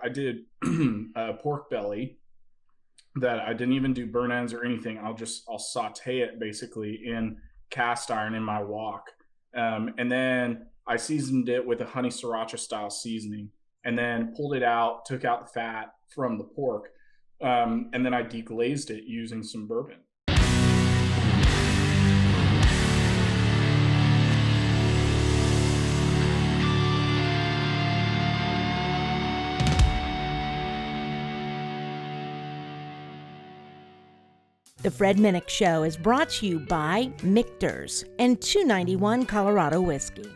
I did a pork belly that I didn't even do burn ends or anything. I'll saute it basically in cast iron in my wok, and then I seasoned it with a honey sriracha style seasoning, and then pulled it out, took out the fat from the pork, and then I deglazed it using some bourbon. The Fred Minnick Show is brought to you by Michter's and 291 Colorado Whiskey.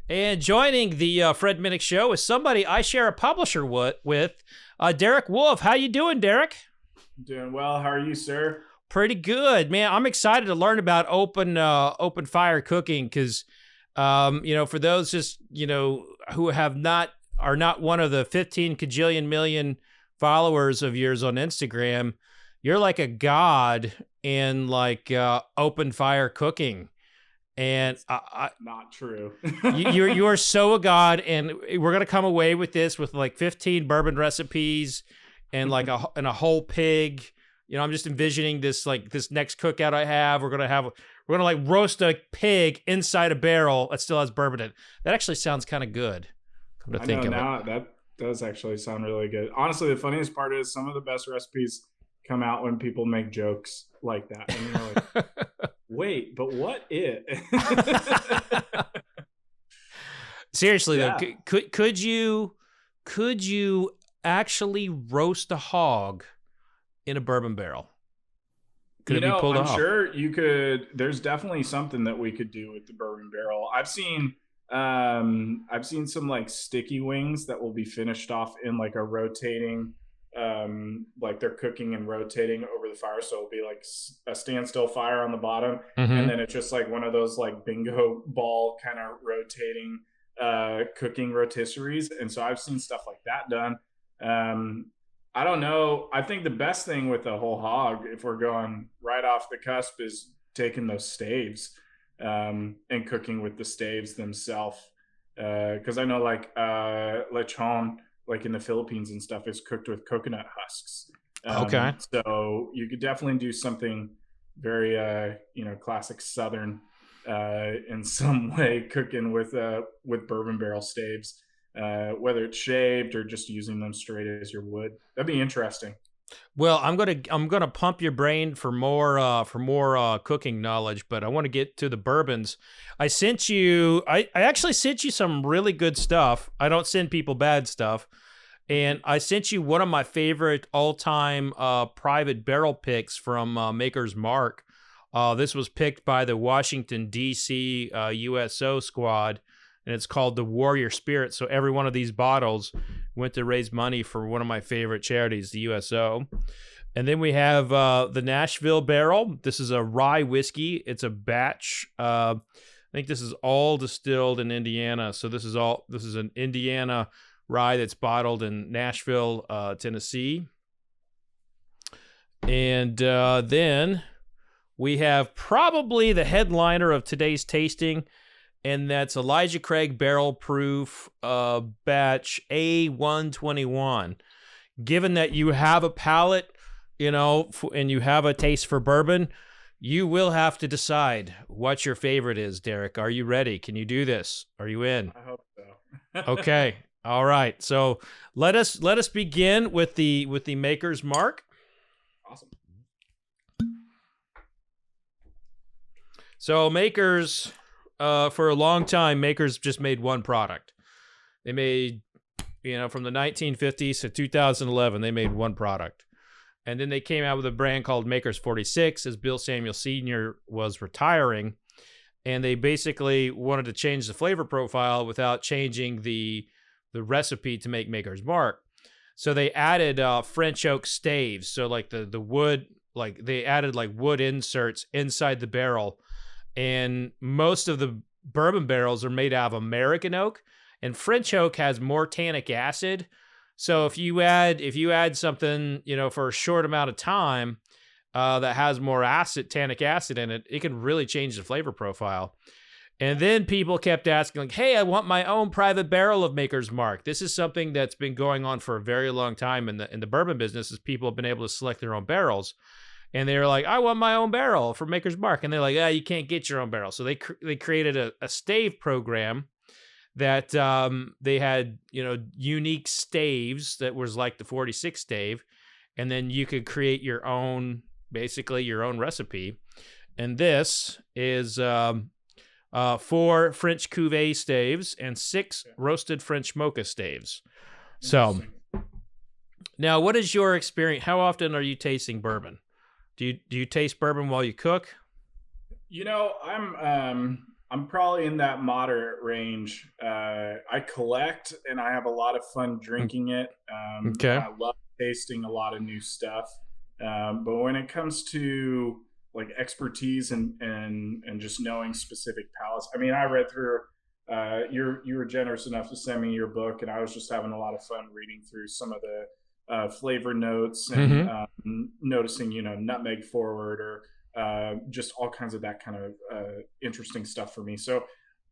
And joining the Fred Minnick Show is somebody I share a publisher with, Derek Wolf. How you doing, Derek? Doing well. How are you, sir? Pretty good, man. I'm excited to learn about open fire cooking because, for those just who are not one of the 15 cajillion million followers of yours on Instagram. You're like a god in open fire cooking, and not true. you are so a god, and we're gonna come away with this with like 15 bourbon recipes and a whole pig. I'm just envisioning this next cookout I have. We're gonna roast a pig inside a barrel that still has bourbon in it. That actually sounds kind of good. Come to think of it. That does actually sound really good. Honestly, the funniest part is some of the best recipes come out when people make jokes like that, and you're like, wait, but what it? Seriously though, could you actually roast a hog in a bourbon barrel? Could it be pulled off? I'm sure you could. There's definitely something that we could do with the bourbon barrel. I've seen some sticky wings that will be finished off in a rotating, they're cooking and rotating over the fire, so it'll be like a standstill fire on the bottom, and then it's just one of those bingo ball kind of rotating cooking rotisseries. And so I've seen stuff like that done. I don't know. I think the best thing with the whole hog, if we're going right off the cusp, is taking those staves and cooking with the staves themselves, because I know lechon, in the Philippines and stuff, is cooked with coconut husks. Okay. So you could definitely do something very, classic Southern in some way, cooking with bourbon barrel staves, whether it's shaved or just using them straight as your wood. That'd be interesting. Well, I'm gonna pump your brain for more cooking knowledge, but I want to get to the bourbons. I actually sent you some really good stuff. I don't send people bad stuff, and I sent you one of my favorite all-time private barrel picks from Maker's Mark. This was picked by the Washington D.C. USO squad, and it's called the Warrior Spirit. So every one of these bottles went to raise money for one of my favorite charities, the USO. And then we have the Nashville barrel. This is a rye whiskey. It's a batch. I think this is all distilled in Indiana. So this is an Indiana rye that's bottled in Nashville, Tennessee. And then we have probably the headliner of today's tasting, and that's Elijah Craig Barrel Proof Batch A121. Given that you have a palate, and you have a taste for bourbon, you will have to decide what your favorite is, Derek. Are you ready? Can you do this? Are you in? I hope so. Okay. All right. So let us begin with the Maker's Mark. Awesome. So Maker's, for a long time, Maker's just made one product. They made, from the 1950s to 2011, they made one product. And then they came out with a brand called Maker's 46 as Bill Samuel Sr. was retiring. And they basically wanted to change the flavor profile without changing the recipe to make Maker's Mark. So they added French oak staves. So the wood, they added wood inserts inside the barrel. And most of the bourbon barrels are made out of American oak, and French oak has more tannic acid. So if you add something, for a short amount of time, that has more tannic acid in it, it can really change the flavor profile. And then people kept asking, like, hey, I want my own private barrel of Maker's Mark. This is something that's been going on for a very long time in the bourbon business, is people have been able to select their own barrels. And they were like, I want my own barrel for Maker's Mark. And they're like, you can't get your own barrel. So they created a stave program that they had, unique staves that was like the 46 stave. And then you could create your own, basically your own recipe. And this is 4 French Cuvée staves and 6 roasted French mocha staves. So now, what is your experience? How often are you tasting bourbon? Do you taste bourbon while you cook? I'm probably in that moderate range. I collect and I have a lot of fun drinking it. Okay. I love tasting a lot of new stuff. But when it comes to like expertise and just knowing specific palates, I mean, I read through, you were generous enough to send me your book, and I was just having a lot of fun reading through some of the flavor notes and noticing, nutmeg forward or just all kinds of that kind of interesting stuff for me. So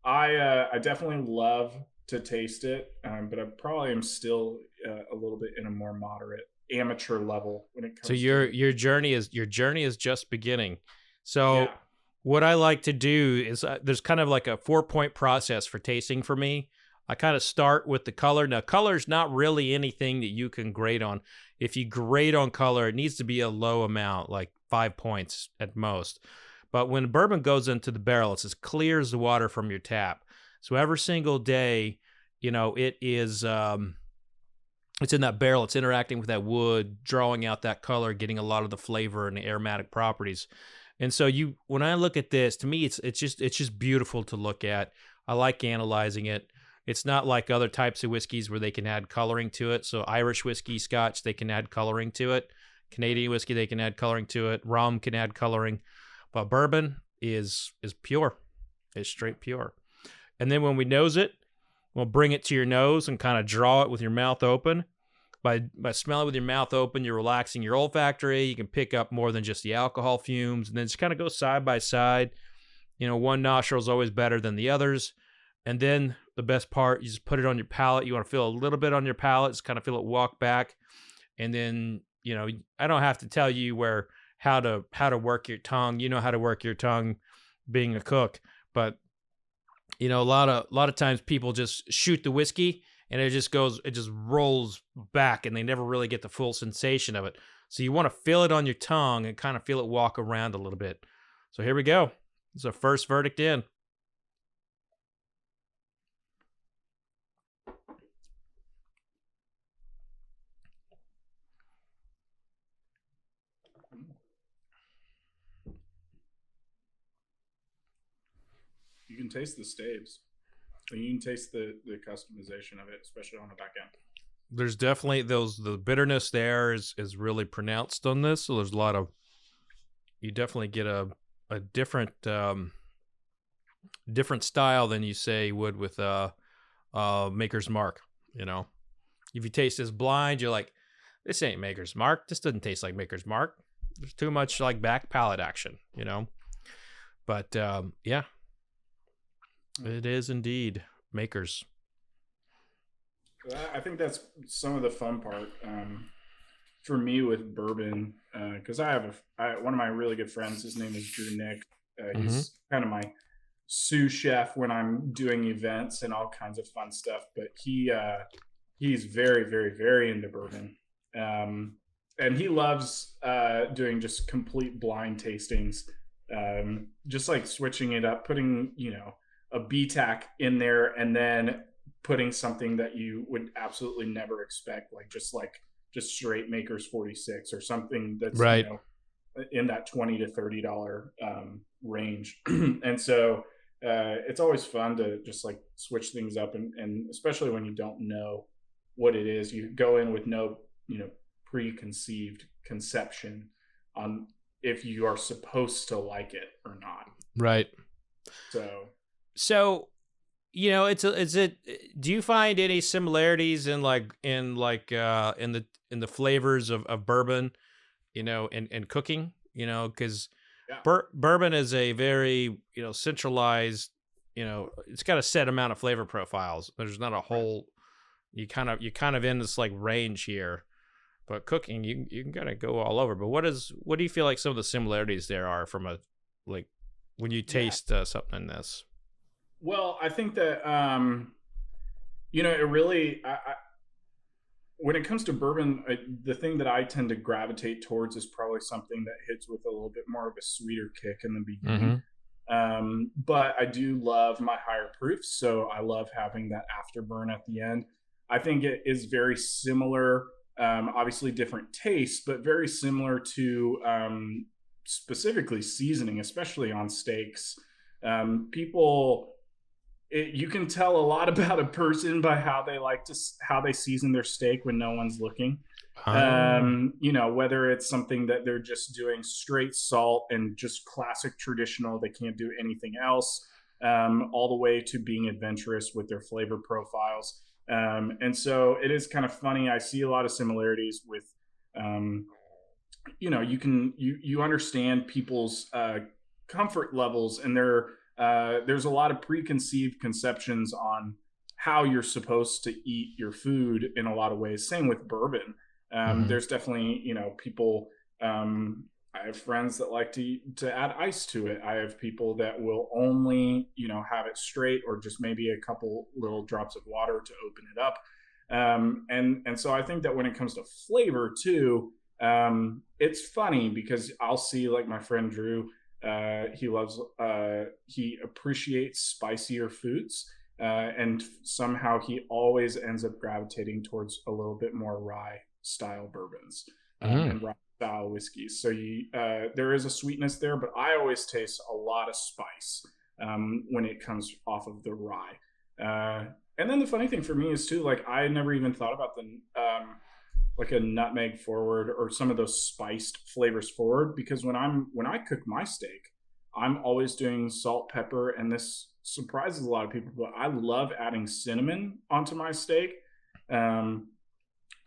I definitely love to taste it, but I probably am still a little bit in a more moderate amateur level when it comes. So your journey is just beginning. So what I like to do is there's kind of like a 4-point process for tasting for me. I kind of start with the color. Now, color's not really anything that you can grade on. If you grade on color, it needs to be a low amount, like 5 points at most. But when bourbon goes into the barrel, it's as clear as the water from your tap. So every single day, it is, it's in that barrel. It's interacting with that wood, drawing out that color, getting a lot of the flavor and the aromatic properties. And so when I look at this, to me, it's just beautiful to look at. I like analyzing it. It's not like other types of whiskeys where they can add coloring to it. So Irish whiskey, Scotch, they can add coloring to it. Canadian whiskey, they can add coloring to it. Rum can add coloring. But bourbon is pure. It's straight pure. And then when we nose it, we'll bring it to your nose and kind of draw it with your mouth open. By smelling with your mouth open, you're relaxing your olfactory. You can pick up more than just the alcohol fumes. And then just kind of go side by side. One nostril is always better than the others. And then the best part, you just put it on your palate. You want to feel a little bit on your palate, just kind of feel it walk back. And then, I don't have to tell you how to work your tongue. You know how to work your tongue being a cook. But, a lot of times people just shoot the whiskey and it just rolls back and they never really get the full sensation of it. So you want to feel it on your tongue and kind of feel it walk around a little bit. So here we go. It's our first verdict in. You can taste the staves. You can taste the customization of it, especially on the back end. There's definitely the bitterness there is really pronounced on this. So there's a lot of, you definitely get a different different style than you say would with Maker's Mark. If you taste this blind, you're like, this ain't Maker's Mark. This doesn't taste like Maker's Mark. There's too much like back palate action, But yeah. It is indeed Maker's. I think that's some of the fun part for me with bourbon, because I have one of my really good friends. His name is Drew Nick. He's kind of my sous chef when I'm doing events and all kinds of fun stuff. But he's very, very, very into bourbon, and he loves doing just complete blind tastings, just like switching it up, putting a BTAC in there and then putting something that you would absolutely never expect, like just straight Maker's 46 or something that's right in that $20 to $30 range. And so it's always fun to just like switch things up, and especially when you don't know what it is, you go in with no preconceived conception on if you are supposed to like it or not. Right. So, do you find any similarities in the flavors of bourbon, and cooking, because bourbon is a very, centralized it's got a set amount of flavor profiles. There's not a whole, you're kind of in this like range here, but cooking, you can kind of go all over. But what do you feel like some of the similarities there are from like when you taste something in this? Well, I think that, it really, when it comes to bourbon, the thing that I tend to gravitate towards is probably something that hits with a little bit more of a sweeter kick in the beginning. But I do love my higher proofs, so I love having that afterburn at the end. I think it is very similar, obviously different tastes, but very similar to specifically seasoning, especially on steaks. You can tell a lot about a person by how they season their steak when no one's looking. Whether it's something that they're just doing straight salt and just classic traditional, they can't do anything else, all the way to being adventurous with their flavor profiles. And so it is kind of funny. I see a lot of similarities with, you understand people's comfort levels, and there's a lot of preconceived conceptions on how you're supposed to eat your food in a lot of ways. Same with bourbon. There's definitely, people, I have friends that like to add ice to it. I have people that will only, have it straight, or just maybe a couple little drops of water to open it up. And so I think that when it comes to flavor too, it's funny because I'll see, like, my friend Drew, he appreciates spicier foods. And somehow he always ends up gravitating towards a little bit more rye style bourbons and rye style whiskeys. So there is a sweetness there, but I always taste a lot of spice when it comes off of the rye. And then the funny thing for me is too, like, I never even thought about the like a nutmeg forward or some of those spiced flavors forward, because when I cook my steak, I'm always doing salt, pepper, and this surprises a lot of people, but I love adding cinnamon onto my steak.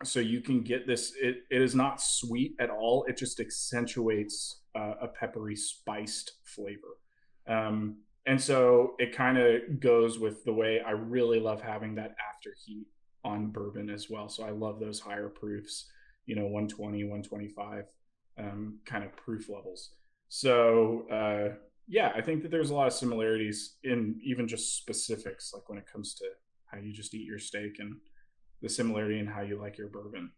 So you can get this, it is not sweet at all. It just accentuates a peppery spiced flavor. And so it kind of goes with the way I really love having that after heat on bourbon as well. So I love those higher proofs, 120, 125 kind of proof levels. So I think that there's a lot of similarities in even just specifics, like when it comes to how you just eat your steak, and the similarity in how you like your bourbon.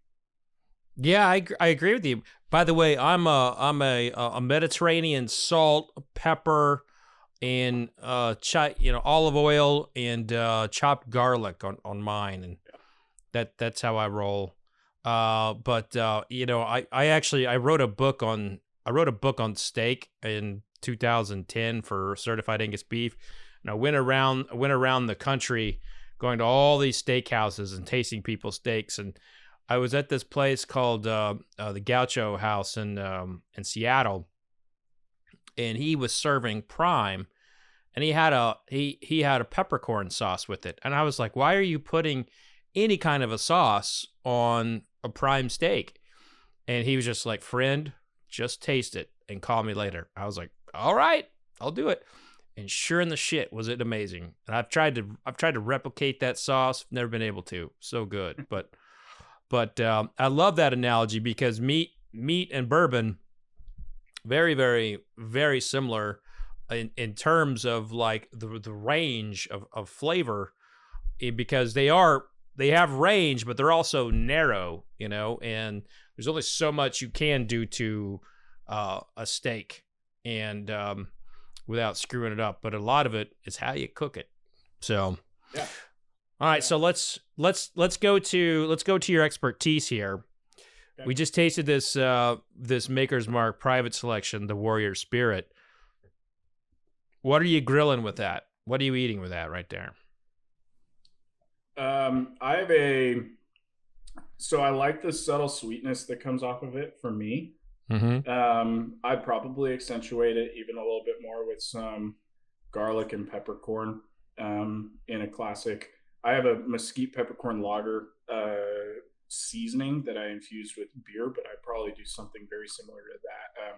Yeah, I agree with you. By the way, I'm a Mediterranean salt, pepper, and olive oil and chopped garlic on mine, and that's how I roll. But I wrote a book on steak in 2010 for Certified Angus Beef, and I went around the country, going to all these steakhouses and tasting people's steaks. And I was at this place called the Gaucho House in Seattle, and he was serving prime, and he had a peppercorn sauce with it. And I was like, why are you putting any kind of a sauce on a prime steak? And he was just like, friend, just taste it and call me later. I was like, all right, I'll do it. And sure in the shit was it amazing. And I've tried to replicate that sauce, never been able to. So good. But I love that analogy, because meat and bourbon, very, very, very similar in terms of like the range of flavor, because they have range, but they're also narrow, and there's only so much you can do to a steak, and without screwing it up. But a lot of it is how you cook it. So, yeah. All right. So let's go to your expertise here. Okay. We just tasted this Maker's Mark Private Selection, the Warrior Spirit. What are you grilling with that? What are you eating with that right there? I like the subtle sweetness that comes off of it for me. I'd probably accentuate it even a little bit more with some garlic and peppercorn in a classic. I have a mesquite peppercorn lager seasoning that I infused with beer, but I'd probably do something very similar to that.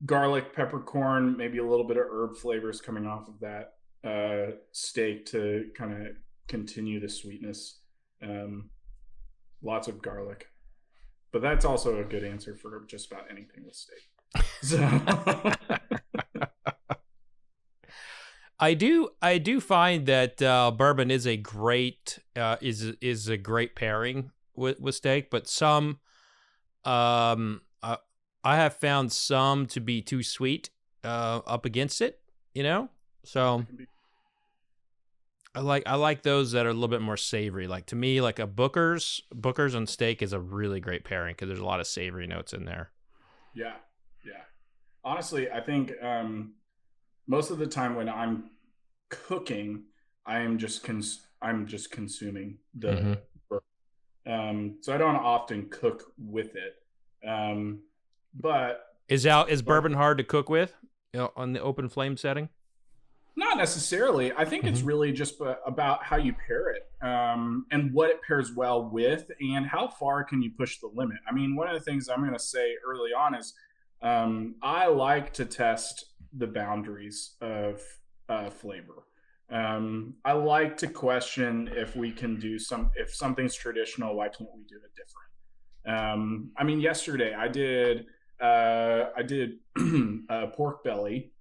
Garlic, peppercorn, maybe a little bit of herb flavors coming off of that. steak to kind of continue the sweetness. Lots of garlic, but that's also a good answer for just about anything with steak. So I do find that bourbon is a great is a great pairing with steak, but some I have found some to be too sweet up against it, you know? So I like those that are a little bit more savory. Like to me, like a Booker's on steak is a really great pairing because there's a lot of savory notes in there. Yeah. Honestly, I think most of the time when I'm cooking, I'm just consuming the bourbon. So I don't often cook with it. But is bourbon hard to cook with, on the open flame setting? Not necessarily. I think it's really just about how you pair it, and what it pairs well with, and how far can you push the limit. I mean, one of the things I'm going to say early on is I like to test the boundaries of flavor. I like to question if we can do if something's traditional, why can't we do it different? I mean, yesterday I did a pork belly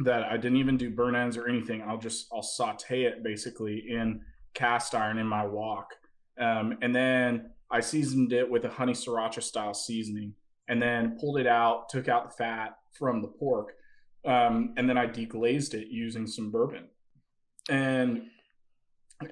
that I didn't even do burn ends or anything. I'll saute it basically in cast iron in my wok. And then I seasoned it with a honey sriracha style seasoning, and then pulled it out, took out the fat from the pork. And then I deglazed it using some bourbon, and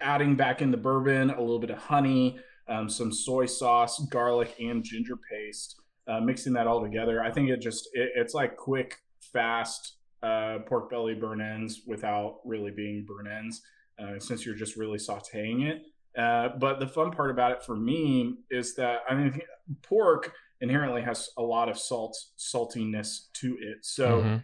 adding back in the bourbon, a little bit of honey, some soy sauce, garlic, and ginger paste, mixing that all together. I think it's like quick, fast pork belly burn ends without really being burn ends, since you're just really sauteing it. But the fun part about it for me is that, I mean, pork inherently has a lot of saltiness to it. So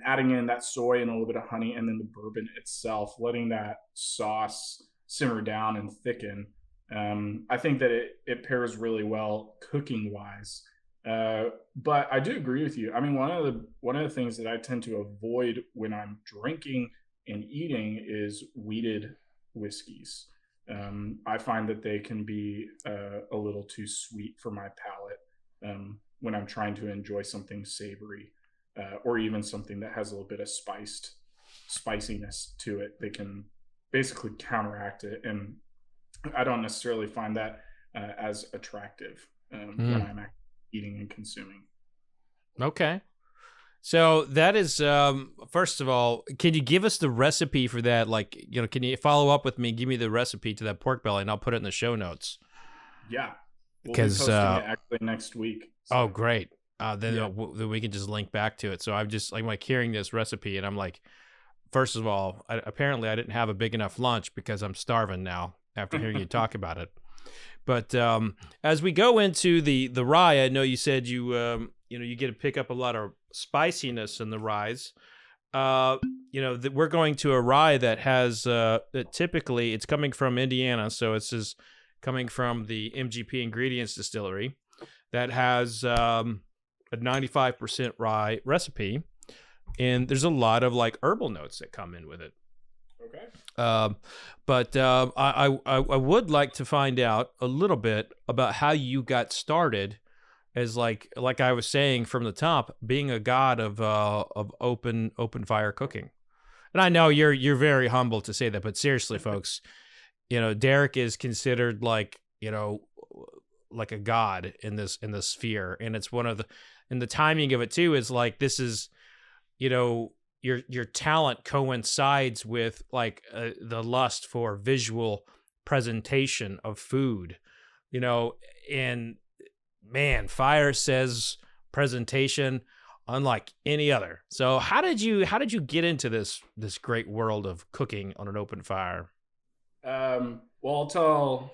adding in that soy and a little bit of honey, and then the bourbon itself, letting that sauce simmer down and thicken, I think that it pairs really well cooking wise. But I do agree with you. I mean, one of the things that I tend to avoid when I'm drinking and eating is wheated whiskeys. I find that they can be a little too sweet for my palate when I'm trying to enjoy something savory, or even something that has a little bit of spiciness to it. They can basically counteract it, and I don't necessarily find that as attractive when I'm eating and consuming. Okay. So that is, first of all, can you give us the recipe for that? Like, can you follow up with me, give me the recipe to that pork belly, and I'll put it in the show notes. Yeah. We'll be posting it actually next week. So. Oh, great. Then we can just link back to it. So I'm like hearing this recipe, and I'm like, first of all, apparently I didn't have a big enough lunch because I'm starving now after hearing you talk about it. But as we go into the rye, I know you said you get to pick up a lot of spiciness in the ryes. We're going to a rye that has that typically it's coming from Indiana, so it's just coming from the MGP Ingredients distillery that has a 95% rye recipe, and there's a lot of like herbal notes that come in with it. Okay. But I would like to find out a little bit about how you got started as like I was saying from the top, being a god of open fire cooking. And I know you're very humble to say that, but seriously, folks, Derek is considered like a god in this sphere, and it's and the timing of it too is like this is your talent coincides with like the lust for visual presentation of food, and man, fire says presentation unlike any other. So how did you get into this great world of cooking on an open fire? Well, I'll tell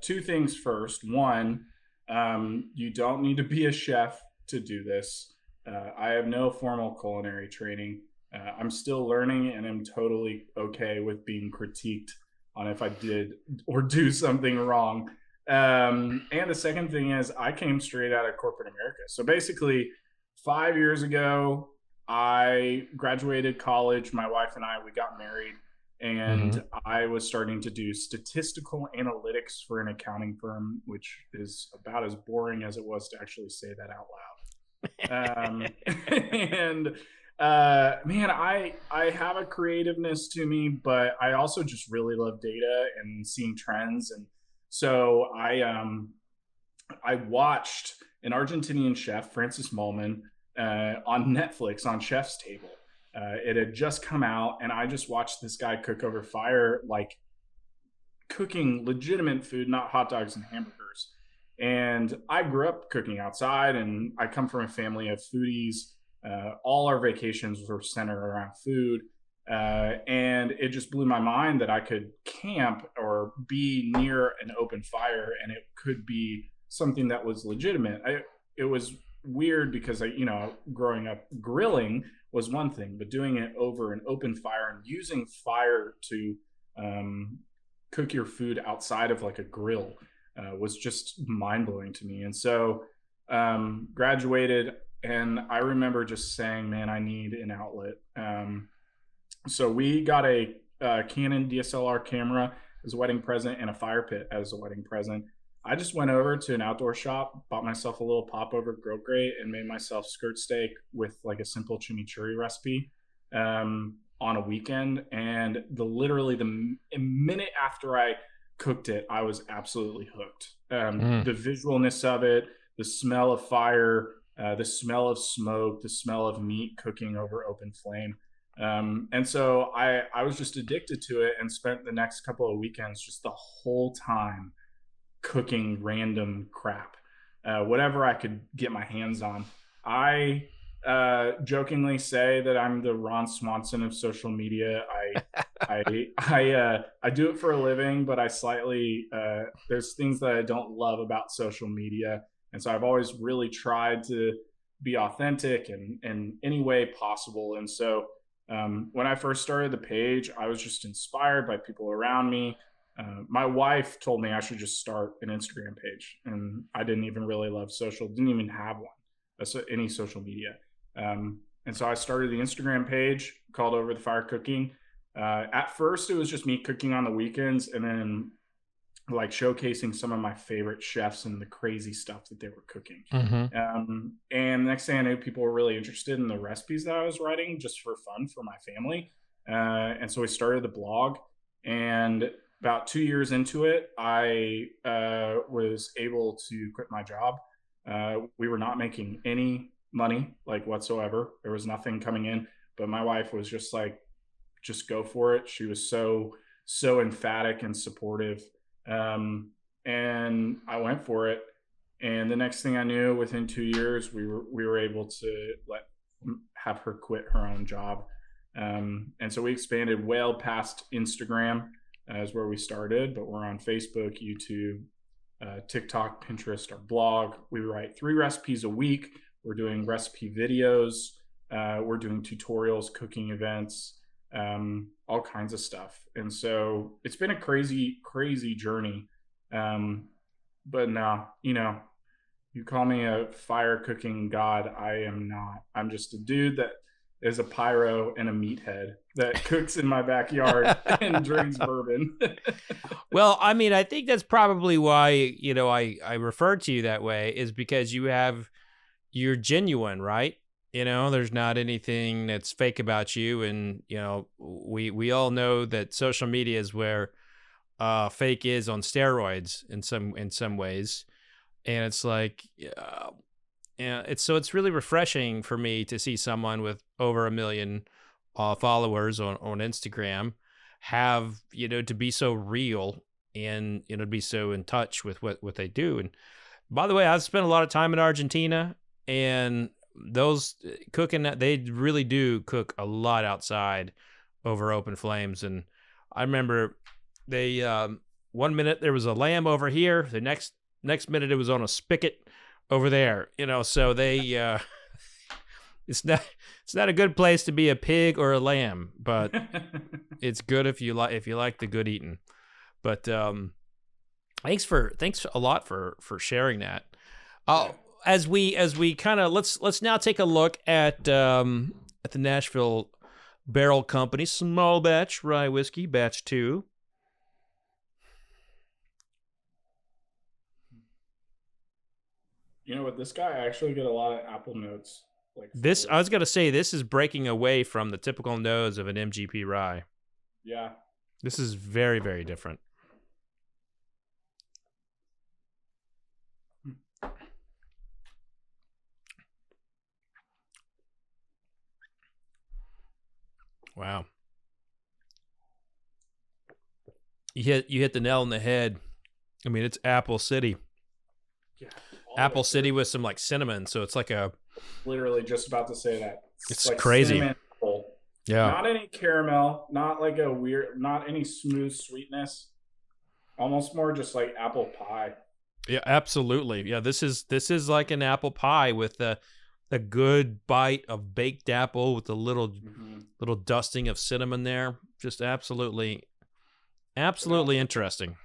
two things first. One, you don't need to be a chef to do this. I have no formal culinary training. I'm still learning, and I'm totally okay with being critiqued on if I did or do something wrong. And the second thing is I came straight out of corporate America. So basically 5 years ago, I graduated college. My wife and we got married, and I was starting to do statistical analytics for an accounting firm, which is about as boring as it was to actually say that out loud. And man, I have a creativeness to me, but I also just really love data and seeing trends. And so I watched an Argentinian chef, Francis Malman, on Netflix on Chef's Table. It had just come out, and I just watched this guy cook over fire, like cooking legitimate food, not hot dogs and hamburgers. And I grew up cooking outside, and I come from a family of foodies. All our vacations were centered around food. And it just blew my mind that I could camp or be near an open fire, and it could be something that was legitimate. It was weird because growing up, grilling was one thing, but doing it over an open fire and using fire to cook your food outside of like a grill was just mind-blowing to me. And so graduated, and I remember just saying, man, I need an outlet. So we got a Canon DSLR camera as a wedding present and a fire pit as a wedding present. I just went over to an outdoor shop, bought myself a little popover grill grate, and made myself skirt steak with like a simple chimichurri recipe on a weekend. And literally the minute after I cooked it, I was absolutely hooked. The visualness of it, the smell of fire, the smell of smoke, the smell of meat cooking over open flame. And so I was just addicted to it, and spent the next couple of weekends just the whole time cooking random crap, whatever I could get my hands on. I jokingly say that I'm the Ron Swanson of social media. I do it for a living, but I slightly there's things that I don't love about social media, and so I've always really tried to be authentic in any way possible. And so when I first started the page, I was just inspired by people around me. My wife told me I should just start an Instagram page, and I didn't even really love social, didn't even have one, any social media. And so I started the Instagram page called Over the Fire Cooking. At first, it was just me cooking on the weekends, and then like showcasing some of my favorite chefs and the crazy stuff that they were cooking. And next thing I knew, people were really interested in the recipes that I was writing just for fun for my family. And so we started the blog, and about 2 years into it, I was able to quit my job. We were not making any money, like whatsoever. There was nothing coming in, but my wife was just like, just go for it. She was so emphatic and supportive. And I went for it. And the next thing I knew, within 2 years, we were able to have her quit her own job. And so we expanded well past Instagram as where we started, but we're on Facebook, YouTube, TikTok, Pinterest, our blog. We write 3 recipes a week. We're doing recipe videos. We're doing tutorials, cooking events, all kinds of stuff. And so it's been a crazy, crazy journey. But no, you call me a fire cooking god. I am not. I'm just a dude that is a pyro and a meathead that cooks in my backyard and drinks bourbon. Well, I mean, I think that's probably why, I refer to you that way, is because you're genuine, right? There's not anything that's fake about you. And, we all know that social media is where fake is on steroids in some ways. And it's like, it's really refreshing for me to see someone with over 1 million followers on Instagram have, to be so real and, to be so in touch with what they do. And by the way, I've spent a lot of time in Argentina, and those cooking, they really do cook a lot outside over open flames. And I remember they, 1 minute there was a lamb over here. The next minute it was on a spigot over there, so they, it's not a good place to be a pig or a lamb, but it's good if you like the good eating. But, thanks a lot for sharing that. As we kind of, let's now take a look at, at the Nashville Barrel Company, small batch rye whiskey, batch 2. You know what? This guy, I actually get a lot of apple notes. This, I was going to say, this is breaking away from the typical nose of an MGP rye. Yeah. This is very, very different. Wow. You hit the nail on the head. I mean, it's Apple City. Yeah. Apple City with some like cinnamon, so it's like a. Literally just about to say that. It's like crazy. Cinnamon apple. Yeah. Not any caramel, not like a weird, not any smooth sweetness. Almost more just like apple pie. Yeah, absolutely. Yeah, this is like an apple pie with a good bite of baked apple with a little dusting of cinnamon there. Just absolutely interesting.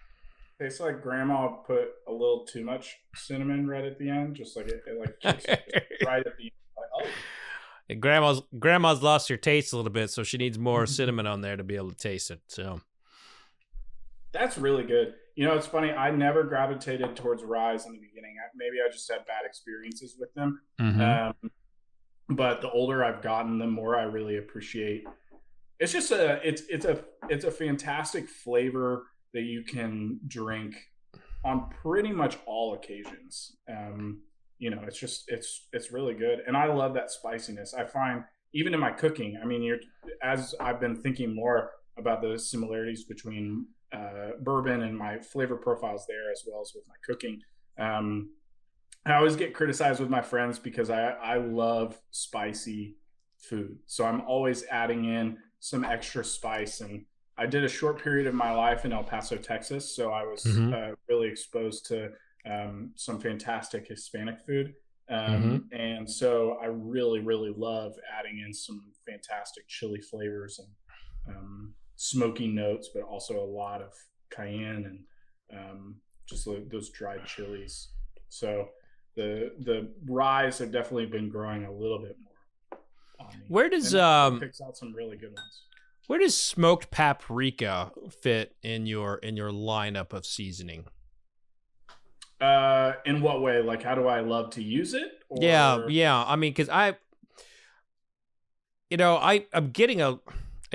Tastes like grandma put a little too much cinnamon right at the end, just like it like kicks right at the end. Like, oh. And grandma's lost her taste a little bit, so she needs more cinnamon on there to be able to taste it. So that's really good. You know, it's funny. I never gravitated towards ryes in the beginning. Maybe I just had bad experiences with them. But the older I've gotten, the more I really appreciate. It's just it's a fantastic flavor that you can drink on pretty much all occasions. You know, it's really good, and I love that spiciness. I find even in my cooking. I mean, as I've been thinking more about the similarities between bourbon and my flavor profiles there, as well as with my cooking. I always get criticized with my friends because I love spicy food, so I'm always adding in some extra spice. And I did a short period of my life in El Paso, Texas, so I was really exposed to some fantastic Hispanic food. And so I really, really love adding in some fantastic chili flavors and smoky notes, but also a lot of cayenne and just those dried chilies. So the ryes have definitely been growing a little bit more on me. Where does picks out some really good ones. Where does smoked paprika fit in your lineup of seasoning? In what way? Like, how do I love to use it? Or... Yeah. I mean, because I'm getting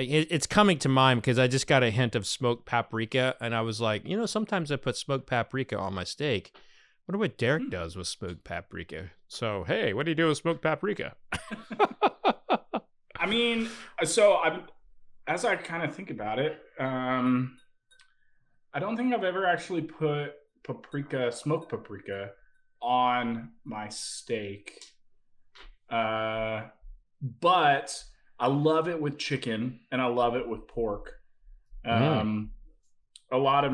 it's coming to mind because I just got a hint of smoked paprika, and I was like, sometimes I put smoked paprika on my steak. I wonder what Derek does with smoked paprika. So, hey, what do you do with smoked paprika? I mean, as I kind of think about it, I don't think I've ever actually put smoked paprika on my steak. But I love it with chicken and I love it with pork. A lot of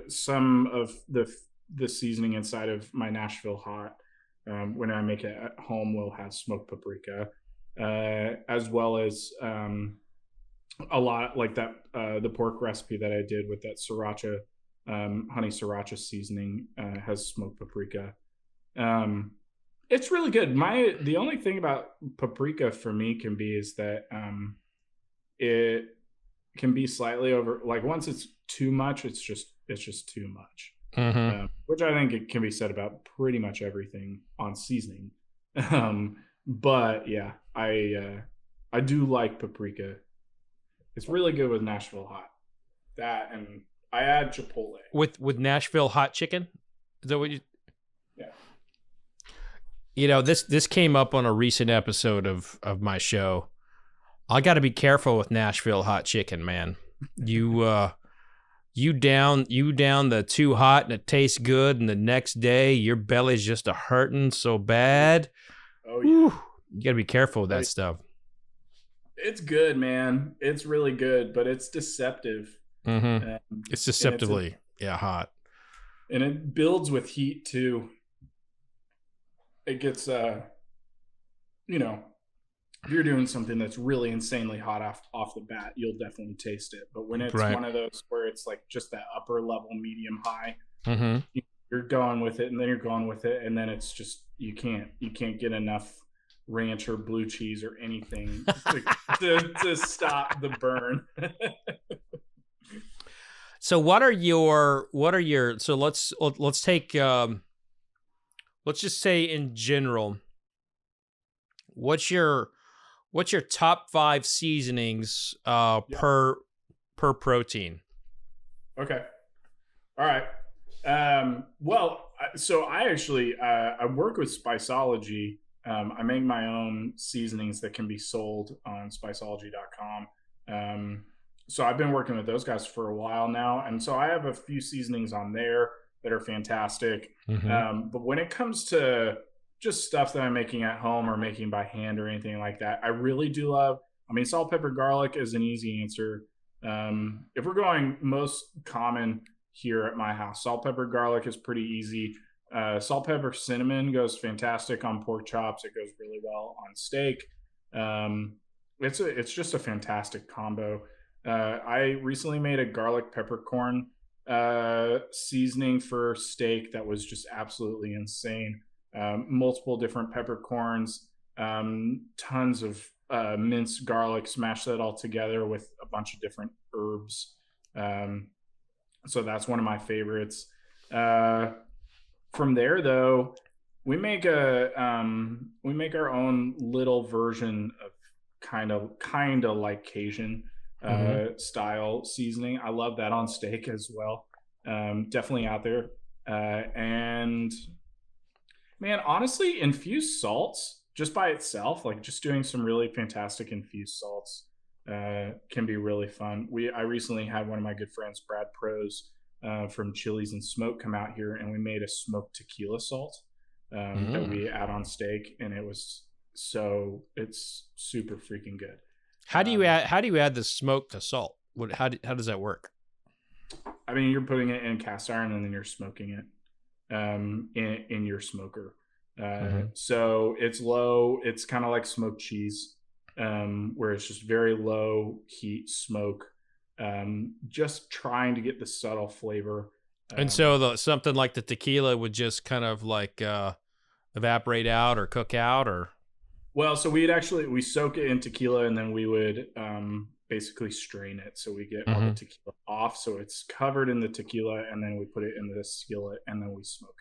some of the seasoning inside of my Nashville hot, when I make it at home, will have smoked paprika, as well as a lot like that the pork recipe that I did with that sriracha, honey sriracha seasoning, has smoked paprika. It's really good. The only thing about paprika for me can be is that it can be slightly over. Like once it's too much, it's just too much. Which I think it can be said about pretty much everything on seasoning. But yeah, I do like paprika. It's really good with Nashville hot. That, and I add chipotle with Nashville hot chicken. Is that what you? Yeah. This came up on a recent episode of my show. I got to be careful with Nashville hot chicken, man. You down the too hot and it tastes good, and the next day your belly's just a hurting so bad. Oh yeah. Whew, you got to be careful with that stuff. It's good, man. It's really good, but it's deceptive. It's deceptively hot. And it builds with heat too. It gets if you're doing something that's really insanely hot off the bat, you'll definitely taste it. But when it's one of those where it's like just that upper level medium high, you're going with it, and then you're going with it, and then it's just you can't get enough ranch or blue cheese or anything to stop the burn. So what are your so let's take let's just say in general, what's your top 5 seasonings per protein? Okay. All right. Well, so I actually I work with Spiceology. I make my own seasonings that can be sold on spiceology.com. So I've been working with those guys for a while now, and so I have a few seasonings on there that are fantastic. But when it comes to just stuff that I'm making at home or making by hand or anything like that, I really do love. I mean, salt, pepper, garlic is an easy answer. If we're going most common here at my house, salt, pepper, garlic is pretty easy. Salt, pepper, cinnamon goes fantastic on pork chops. It goes really well on steak. It's just a fantastic combo. I recently made a garlic peppercorn seasoning for steak that was just absolutely insane. Multiple different peppercorns, tons of minced garlic, smash that all together with a bunch of different herbs. So that's one of my favorites. From there, though, we make our own little version of kind of like Cajun style seasoning. I love that on steak as well. Definitely out there. And man, honestly, infused salts just by itself, like just doing some really fantastic infused salts can be really fun. I recently had one of my good friends, Brad Prose, from Chili's and Smoke, come out here, and we made a smoked tequila salt that we add on steak, and it's super freaking good. How do you add the smoke to salt? How does that work? I mean, you're putting it in cast iron and then you're smoking it in your smoker. So it's low. It's kind of like smoked cheese, where it's just very low heat smoke, just trying to get the subtle flavor. And so something like the tequila would just kind of like evaporate out or cook out, or? Well, so we soak it in tequila, and then we would basically strain it, so we get all the tequila off, so it's covered in the tequila, and then we put it in the skillet, and then we smoke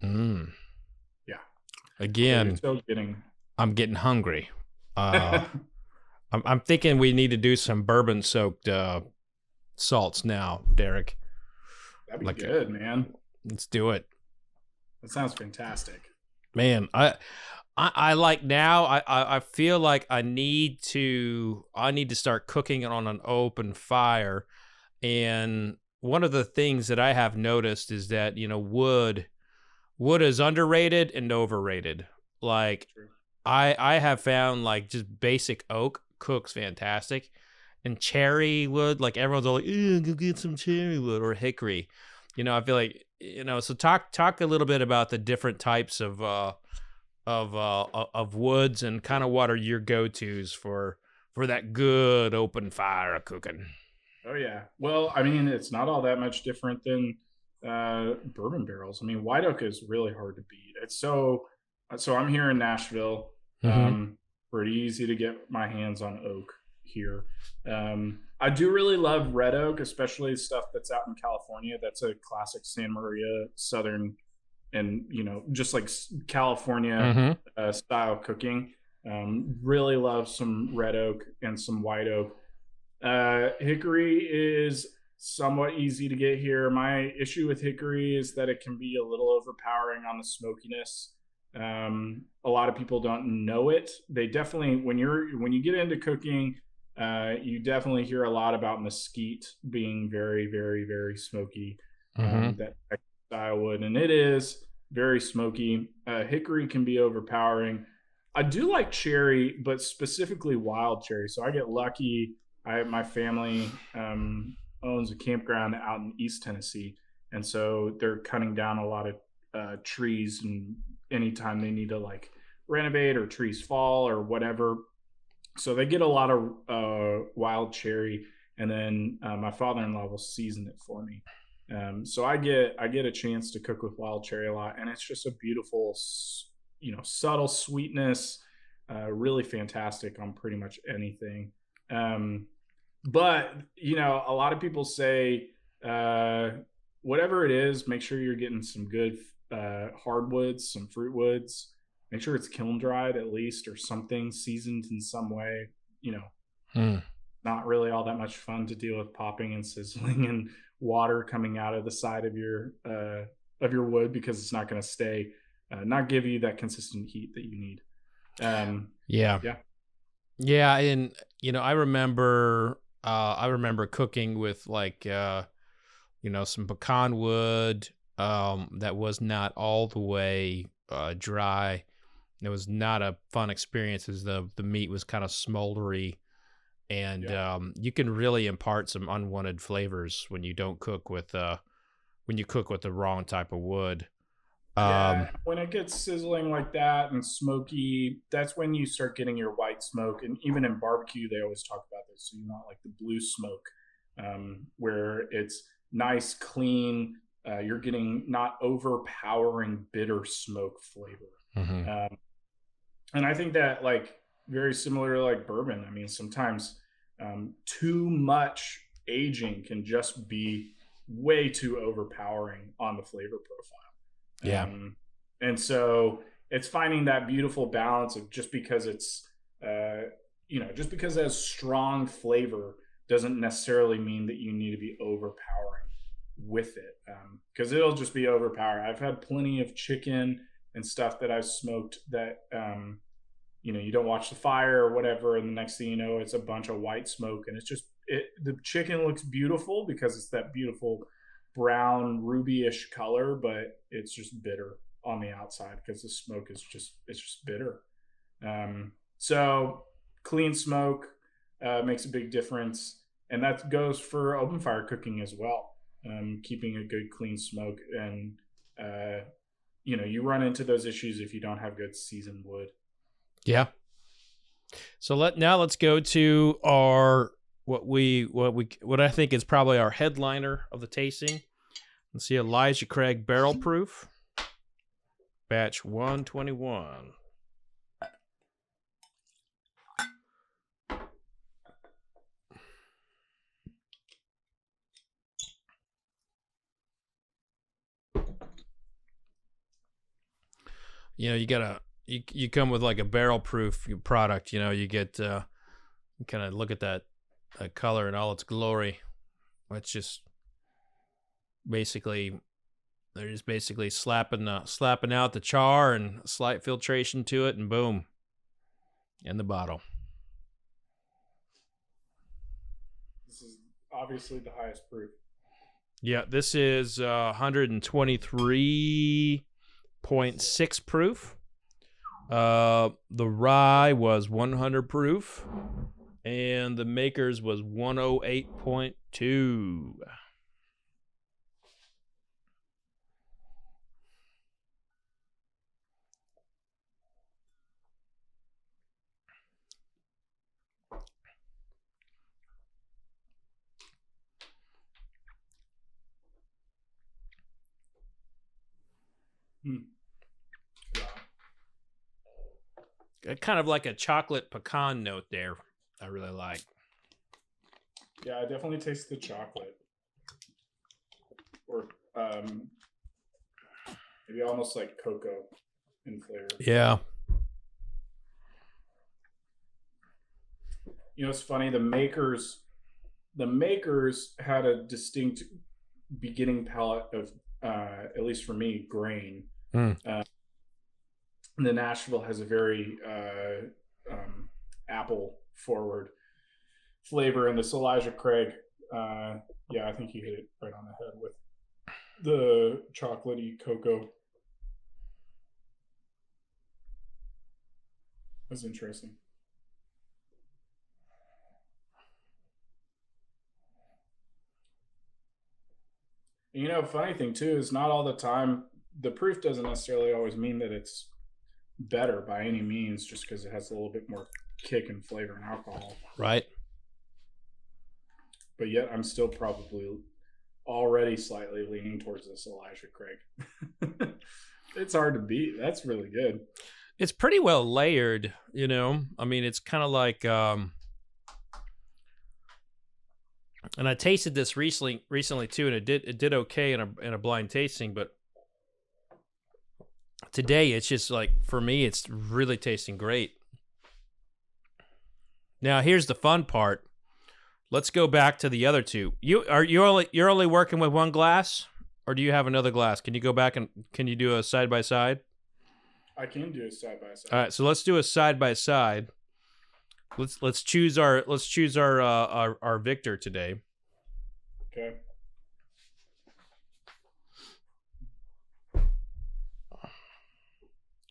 it. Yeah. Again, I'm getting hungry. I'm thinking we need to do some bourbon soaked salts now, Derek. That'd be good, man. Let's do it. That sounds fantastic, man. I like now. I feel like I need to start cooking it on an open fire, and one of the things that I have noticed is that wood is underrated and overrated. Like I have found like just basic oak cooks fantastic, and cherry wood, like everyone's all like, go get some cherry wood or hickory. I feel like So talk a little bit about the different types of woods, and kind of what are your go-tos for that good open fire cooking. Oh yeah. Well, I mean, it's not all that much different than bourbon barrels. I mean, white oak is really hard to beat. It's so I'm here in Nashville. Pretty easy to get my hands on oak here. I do really love red oak, especially stuff that's out in California. That's a classic San Maria Southern, and just like California style cooking. Really love some red oak and some white oak. Hickory is somewhat easy to get here. My issue with hickory is that it can be a little overpowering on the smokiness. A lot of people don't know it. They definitely, when you get into cooking, you definitely hear a lot about mesquite being very, very, very smoky. That style wood, and it is very smoky. Hickory can be overpowering. I do like cherry, but specifically wild cherry. So I get lucky. My family owns a campground out in East Tennessee, and so they're cutting down a lot of trees, and anytime they need to like renovate or trees fall or whatever, so they get a lot of wild cherry, and then my father-in-law will season it for me. So I get a chance to cook with wild cherry a lot, and it's just a beautiful, subtle sweetness. really fantastic on pretty much anything. But you know, a lot of people say whatever it is, make sure you're getting some good hardwoods, some fruit woods. Make sure it's kiln dried at least, or something seasoned in some way. You know, not really all that much fun to deal with popping and sizzling and water coming out of the side of your wood, because it's not going to stay, not give you that consistent heat that you need. Yeah, and you know, I remember cooking with like some pecan wood that was not all the way dry. It was not a fun experience, as the meat was kind of smoldery, and you can really impart some unwanted flavors when you don't cook with when you cook with the wrong type of wood. When it gets sizzling like that and smoky, that's when you start getting your white smoke. And even in barbecue, they always talk about this. So you want like the blue smoke, where it's nice, clean. You're getting not overpowering bitter smoke flavor. And I think that, like, very similar to like bourbon. I mean, sometimes too much aging can just be way too overpowering on the flavor profile. And so it's finding that beautiful balance of, just because it's just because it has strong flavor doesn't necessarily mean that you need to be overpowering with it, because it'll just be overpowering. I've had plenty of chicken and stuff that I've smoked that you don't watch the fire or whatever, and the next thing you know, it's a bunch of white smoke, and it's just the chicken looks beautiful because it's that beautiful brown ruby-ish color, but it's just bitter on the outside because the smoke is just bitter. So clean smoke makes a big difference, and that goes for open fire cooking as well. Keeping a good clean smoke, and you run into those issues if you don't have good seasoned wood. So let's go to our what I think is probably our headliner of the tasting. Let's see, Elijah Craig Barrel Proof, batch 121. You come with like a barrel proof product. You get you kind of look at that color in all its glory. It's just basically, they're just basically slapping out the char and slight filtration to it, and boom, in the bottle. This is obviously the highest proof. Yeah, this is 123.6 proof. The rye was 100 proof, and the maker's was 108.2. Kind of like a chocolate pecan note there. I really like. Yeah, I definitely taste the chocolate, or maybe almost like cocoa in flavor. Yeah. It's funny. The makers had a distinct beginning palette of, at least for me, grain. The Nashville has a very apple forward flavor, and this Elijah Craig, I think you hit it right on the head with the chocolatey cocoa. That's interesting. Funny thing too is, not all the time, the proof doesn't necessarily always mean that it's better by any means, just because it has a little bit more kick and flavor and alcohol. Right. But yet I'm still probably already slightly leaning towards this Elijah Craig. It's hard to beat. That's really good. It's pretty well layered, I mean, it's kind of like, and I tasted this recently too, and it did okay in a blind tasting, but today it's just like, for me, it's really tasting great. Now here's the fun part. Let's go back to the other two. You're only working with one glass, or do you have another glass? Can you go back and can you do a side by side? I can do a side by side. All right, so let's do a side by side. Let's choose our victor today. Okay.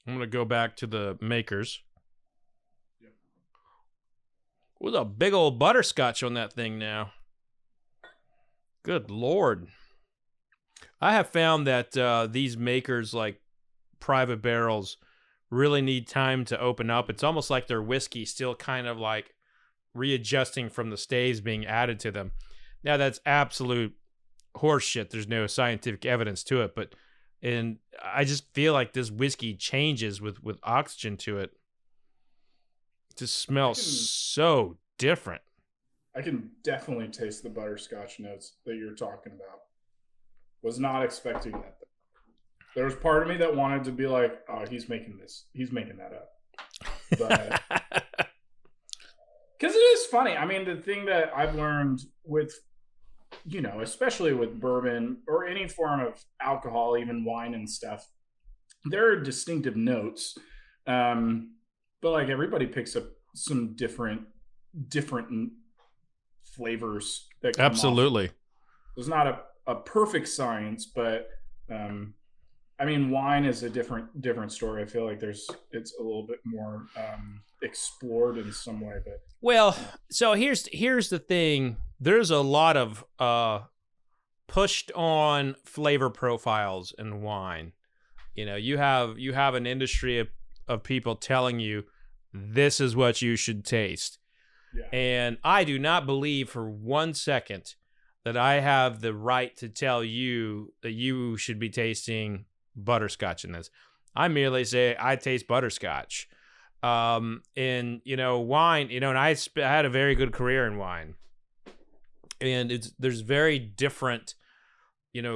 I'm gonna go back to the makers. Yep. With a big old butterscotch on that thing now. Good Lord. I have found that these makers, like private barrels, really need time to open up. It's almost like their whiskey still kind of like readjusting from the staves being added to them. Now that's absolute horseshit. There's no scientific evidence to it, and I just feel like this whiskey changes with oxygen to it. It just smells so different. I can definitely taste the butterscotch notes that you're talking about. Was not expecting that. There was part of me that wanted to be like, oh, he's making that up. But because it is funny. I mean, the thing that I've learned with, especially with bourbon or any form of alcohol, even wine and stuff, there are distinctive notes. But like everybody picks up some different flavors that come Absolutely. off. There's not a perfect science, but I mean, wine is a different story. I feel like it's a little bit more explored in some way. But well, so here's the thing. There's a lot of pushed on flavor profiles in wine. You have an industry of people telling you this is what you should taste. Yeah. And I do not believe for 1 second that I have the right to tell you that you should be tasting butterscotch in this. I merely say I taste butterscotch. And wine, and I had a very good career in wine. And there's very different,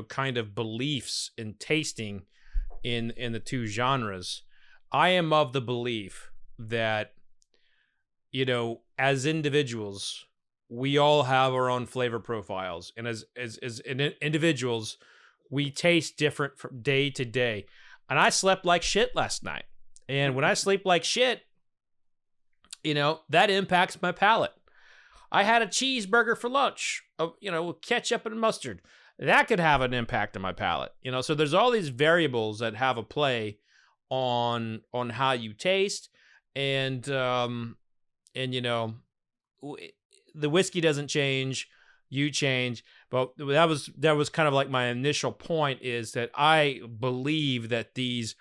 kind of beliefs in tasting in the two genres. I am of the belief that, as individuals, we all have our own flavor profiles, and as individuals, we taste different from day to day. And I slept like shit last night. And when I sleep like shit, that impacts my palate. I had a cheeseburger for lunch, with ketchup and mustard. That could have an impact on my palate. So there's all these variables that have a play on how you taste. And the whiskey doesn't change, you change. But that was kind of like my initial point, is that I believe that these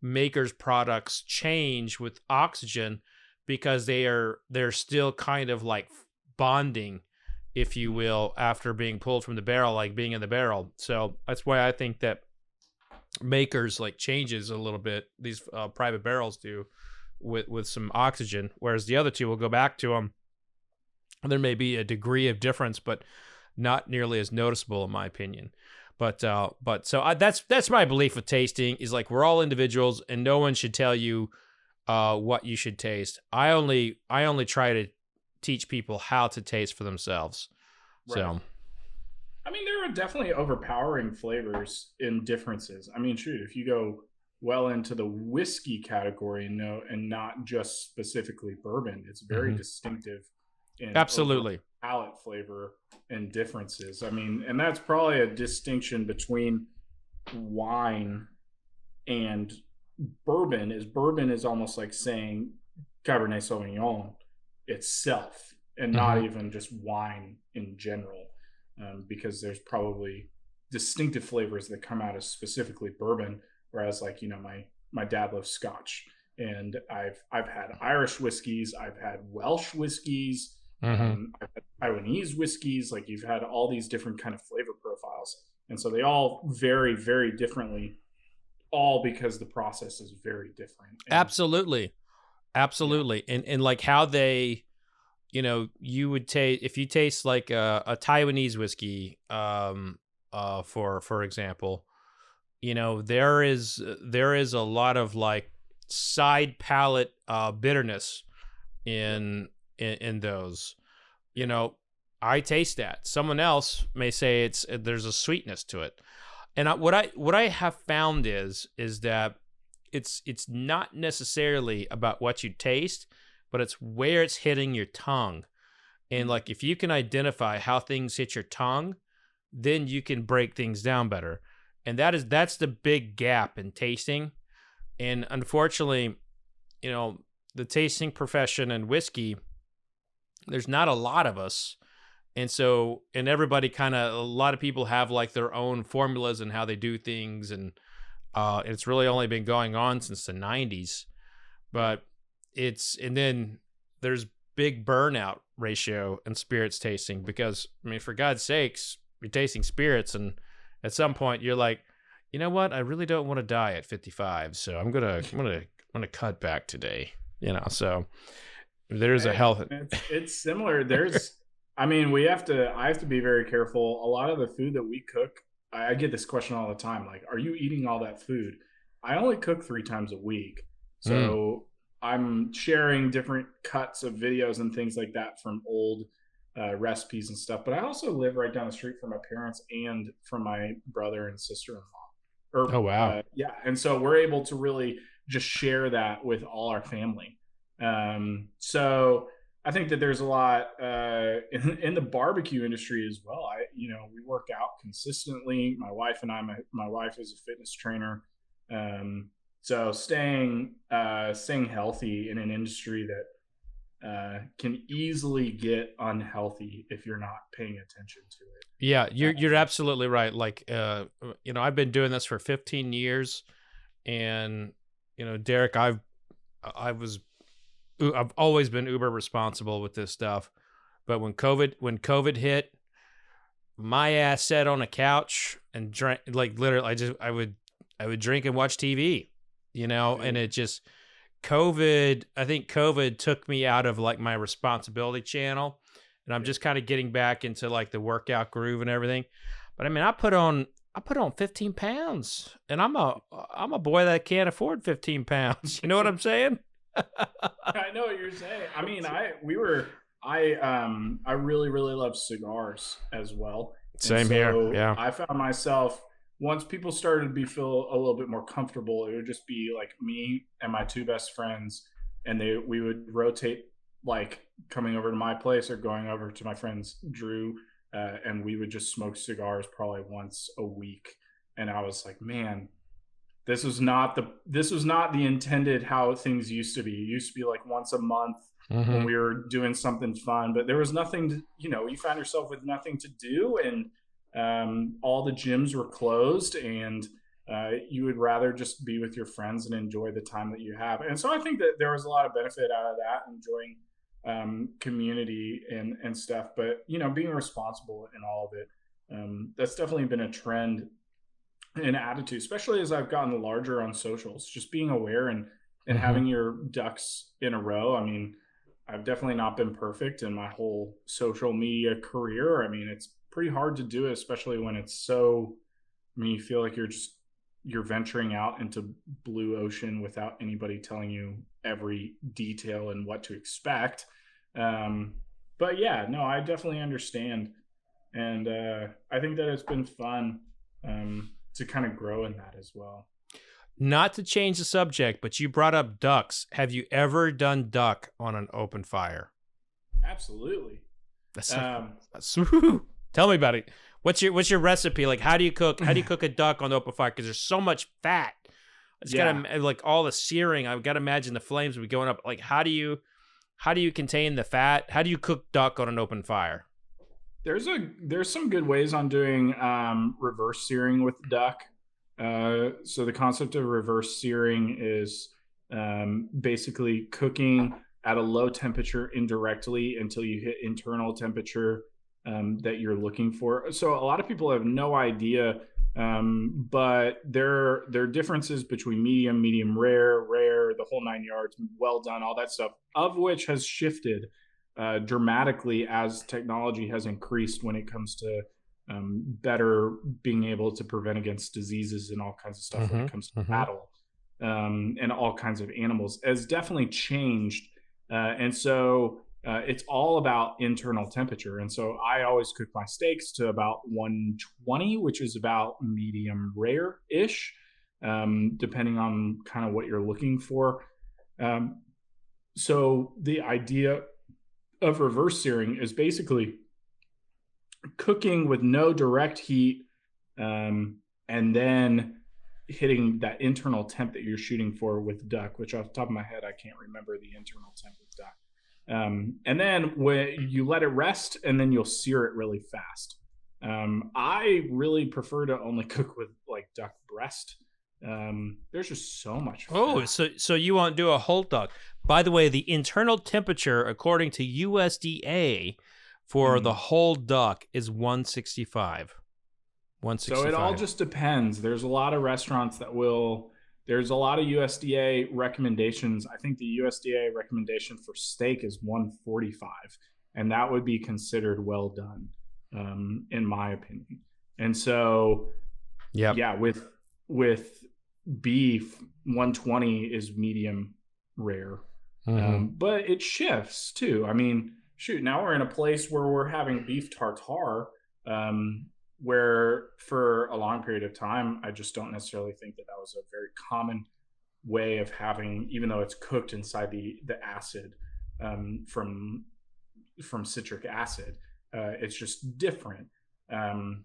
makers' products change with oxygen because they're still kind of like bonding, if you will, after being pulled from the barrel, like being in the barrel. So that's why I think that makers like changes a little bit. These private barrels do with some oxygen, whereas the other two will go back to them. There may be a degree of difference, but not nearly as noticeable in my opinion. But that's my belief with tasting, is like we're all individuals and no one should tell you what you should taste. I only try to teach people how to taste for themselves. Right. So I mean, there are definitely overpowering flavors in differences. I mean, shoot, if you go well into the whiskey category and not just specifically bourbon, it's very distinctive in absolutely palate flavor and differences. I mean, and that's probably a distinction between wine and bourbon is almost like saying Cabernet Sauvignon itself and not even just wine in general, because there's probably distinctive flavors that come out of specifically bourbon, whereas like my dad loves Scotch, and I've had Irish whiskeys, I've had Welsh whiskeys, I've had Taiwanese whiskeys. Like, you've had all these different kind of flavor profiles, and so they all vary very differently all because the process is very different. And Absolutely. And like how they, you would taste, if you taste like a Taiwanese whiskey, for example, there is a lot of like side palate bitterness in those. I taste that. Someone else may say there's a sweetness to it. And what I have found is that it's not necessarily about what you taste, but it's where it's hitting your tongue. And like if you can identify how things hit your tongue, then you can break things down better. And that's the big gap in tasting. And unfortunately, the tasting profession and whiskey, there's not a lot of us. And so, and everybody a lot of people have like their own formulas and how they do things. And it's really only been going on since the 90s. But and then there's big burnout ratio in spirits tasting because, I mean, for God's sakes, you're tasting spirits and at some point you're like, you know what? I really don't want to die at 55. So I'm going to cut back today, so there's a health. It's similar. I have to be very careful. A lot of the food that we cook, I get this question all the time. Like, are you eating all that food? I only cook 3 times a week. So I'm sharing different cuts of videos and things like that from old recipes and stuff. But I also live right down the street from my parents and from my brother and sister-in-law. Oh, wow. Yeah. And so we're able to really just share that with all our family. So I think that there's a lot in the barbecue industry as well. We work out consistently. My wife and my wife is a fitness trainer. So staying healthy in an industry that can easily get unhealthy if you're not paying attention to it. Yeah, you're absolutely right. Like, I've been doing this for 15 years, and Derek, I've always been uber responsible with this stuff. But when COVID hit, my ass sat on a couch and drank, like literally I would drink and watch TV, and it just I think COVID took me out of like my responsibility channel, and I'm just kind of getting back into like the workout groove and everything. But I mean, I put on 15 pounds, and I'm a boy that can't afford 15 pounds. You know what I'm saying? I know what you're saying. I mean, I really, really love cigars as well. Same here. Yeah. I found myself, once people started to feel a little bit more comfortable, it would just be like me and my 2 best friends, and we would rotate, like coming over to my place or going over to my friend's Drew, and we would just smoke cigars probably once a week. And I was like, man, this was not the intended how things used to be. It used to be like once a month when we were doing something fun, but there was nothing to, you found yourself with nothing to do, and all the gyms were closed, and you would rather just be with your friends and enjoy the time that you have. And so I think that there was a lot of benefit out of that, enjoying community and stuff, but being responsible in all of it. That's definitely been a trend in attitude, especially as I've gotten larger on socials, just being aware and having your ducks in a row. I mean, I've definitely not been perfect in my whole social media career. I mean, it's pretty hard to do it, especially when it's so, you feel like you're venturing out into blue ocean without anybody telling you every detail and what to expect. But yeah, no, I definitely understand. And I think that it's been fun to kind of grow in that as well. Not to change the subject, but you brought up ducks. Have you ever done duck on an open fire? Absolutely. Tell me about it. What's your recipe? Like, how do you cook a duck on the open fire? Because there's so much fat. It's gotta, like, all the searing. I've got to imagine the flames would be going up. Like, how do you contain the fat? How do you cook duck on an open fire? There's some good ways on doing reverse searing with the duck. So the concept of reverse searing is basically cooking at a low temperature indirectly until you hit internal temperature that you're looking for. So a lot of people have no idea But there are differences between medium rare, the whole 9 yards, well done, all that stuff, of which has shifted dramatically as technology has increased when it comes to better being able to prevent against diseases and all kinds of stuff when it comes to cattle and all kinds of animals has definitely changed. And so it's all about internal temperature. And so I always cook my steaks to about 120, which is about medium rare-ish, depending on kind of what you're looking for. So the idea of reverse searing is basically cooking with no direct heat, and then hitting that internal temp that you're shooting for with duck, which off the top of my head, I can't remember the internal temp with duck. And then when you let it rest, and then you'll sear it really fast. I really prefer to only cook with like duck breast. There's just so much fat. Oh, so you won't do a whole duck. By the way, the internal temperature, according to USDA, for the whole duck is 165. 165. So it all just depends. There's a lot of restaurants that there's a lot of USDA recommendations. I think the USDA recommendation for steak is 145, and that would be considered well done, in my opinion. And so, yeah, with beef, 120 is medium rare, but it shifts too. I mean, shoot, now we're in a place where we're having beef tartare, where for a long period of time, I just don't necessarily think that was a very common way of having, even though it's cooked inside the acid from citric acid. It's just different. And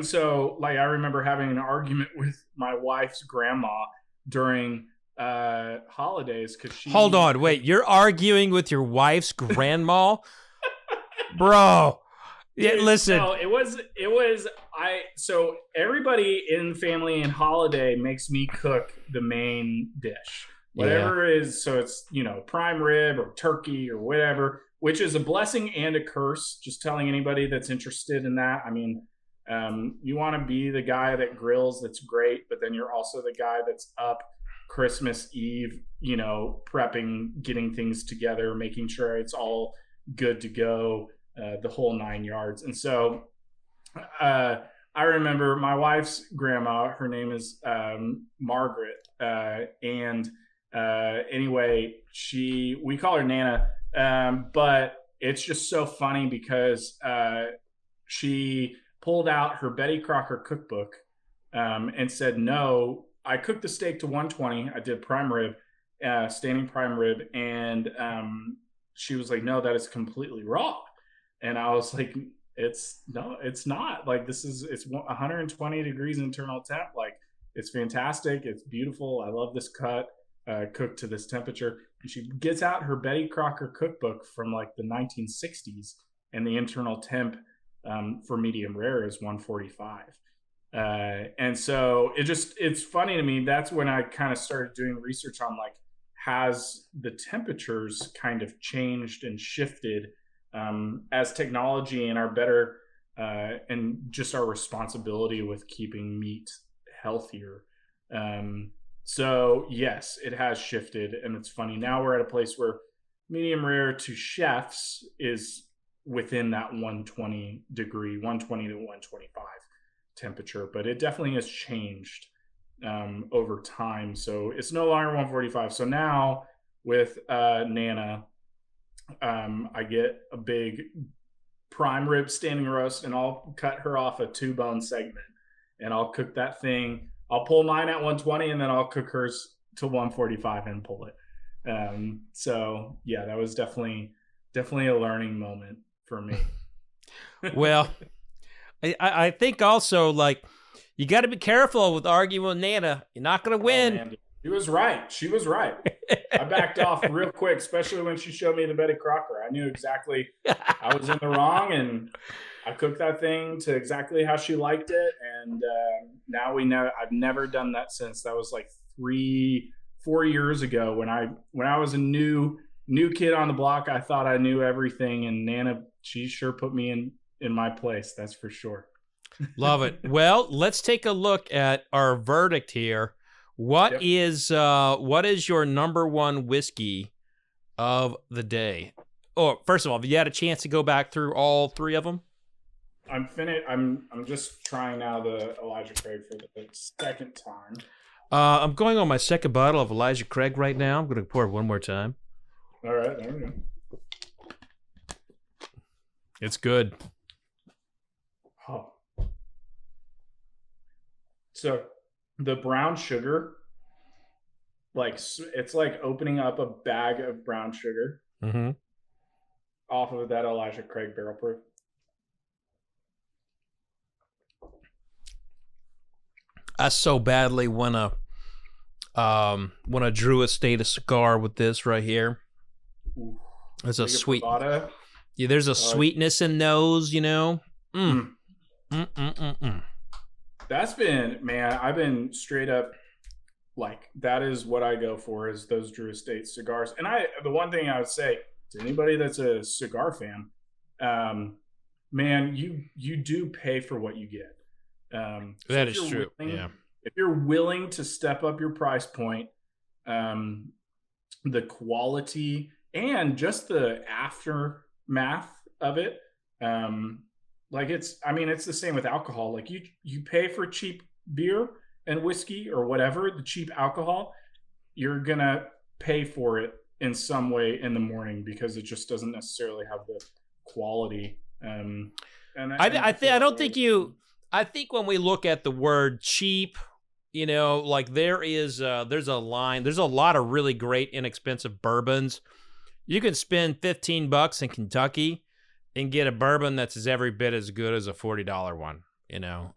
so, like, I remember having an argument with my wife's grandma during holidays because she... Hold on, wait, you're arguing with your wife's grandma? Bro. Yeah, listen. No, it was so everybody in family and holiday makes me cook the main dish. Whatever it is, so it's, prime rib or turkey or whatever, which is a blessing and a curse. Just telling anybody that's interested in that. I mean, you want to be the guy that grills, that's great, but then you're also the guy that's up Christmas Eve, prepping, getting things together, making sure it's all good to go. The whole 9 yards. And so I remember my wife's grandma, her name is Margaret. Anyway, we call her Nana. But it's just so funny because she pulled out her Betty Crocker cookbook and said, no, I cooked the steak to 120. I did prime rib, standing prime rib. And she was like, no, that is completely raw. And I was like, it's not. Like, it's 120 degrees internal temp. Like, it's fantastic. It's beautiful. I love this cut, cooked to this temperature. And she gets out her Betty Crocker cookbook from like the 1960s, and the internal temp for medium rare is 145. And so it's funny to me. That's when I kind of started doing research on, like, has the temperatures kind of changed and shifted as technology and our better and just our responsibility with keeping meat healthier. So yes, it has shifted, and it's funny. Now we're at a place where medium rare to chefs is within that 120 to 125 temperature, but it definitely has changed over time. So it's no longer 145. So now with Nana, I get a big prime rib standing roast, and I'll cut her off a 2-bone segment, and I'll cook that thing. I'll pull mine at 120, and then I'll cook hers to 145 and pull it. So yeah, that was definitely a learning moment for me. Well, I think also, like, you got to be careful with arguing with Nana. You're not going to win. Man, she was right. I backed off real quick, especially when she showed me the Betty Crocker. I knew exactly I was in the wrong, and I cooked that thing to exactly how she liked it. And now we know. I've never done that since. That was like 3-4 years ago when I was a new kid on the block. I thought I knew everything, and Nana, she sure put me in my place. That's for sure. Love it. Well, let's take a look at our verdict here. What is your number one whiskey of the day? Oh, first of all, have you had a chance to go back through all three of them? I'm finished. I'm just trying now the Elijah Craig for the second time. I'm going on my second bottle of Elijah Craig right now. I'm going to pour it one more time. All right, there we go. It's good. Oh. So the brown sugar, like it's like opening up a bag of brown sugar off of that Elijah Craig barrel proof. I so badly want to Drew Estate a cigar with this right here. Ooh. There's a sweet, Privada. yeah. There's a sweetness in those, you know. That's been, man. I've been straight up like that is what I go for is those Drew Estate cigars. And the one thing I would say to anybody that's a cigar fan, man, you do pay for what you get. That is true. Yeah. If you're willing to step up your price point, the quality and just the aftermath of it, like it's the same with alcohol. Like you pay for cheap beer and whiskey or whatever, the cheap alcohol, you're gonna pay for it in some way in the morning because it just doesn't necessarily have the quality. I think when we look at the word cheap, you know, like there's a lot of really great inexpensive bourbons. You can spend $15 in Kentucky and get a bourbon that's every bit as good as a $40 one, you know?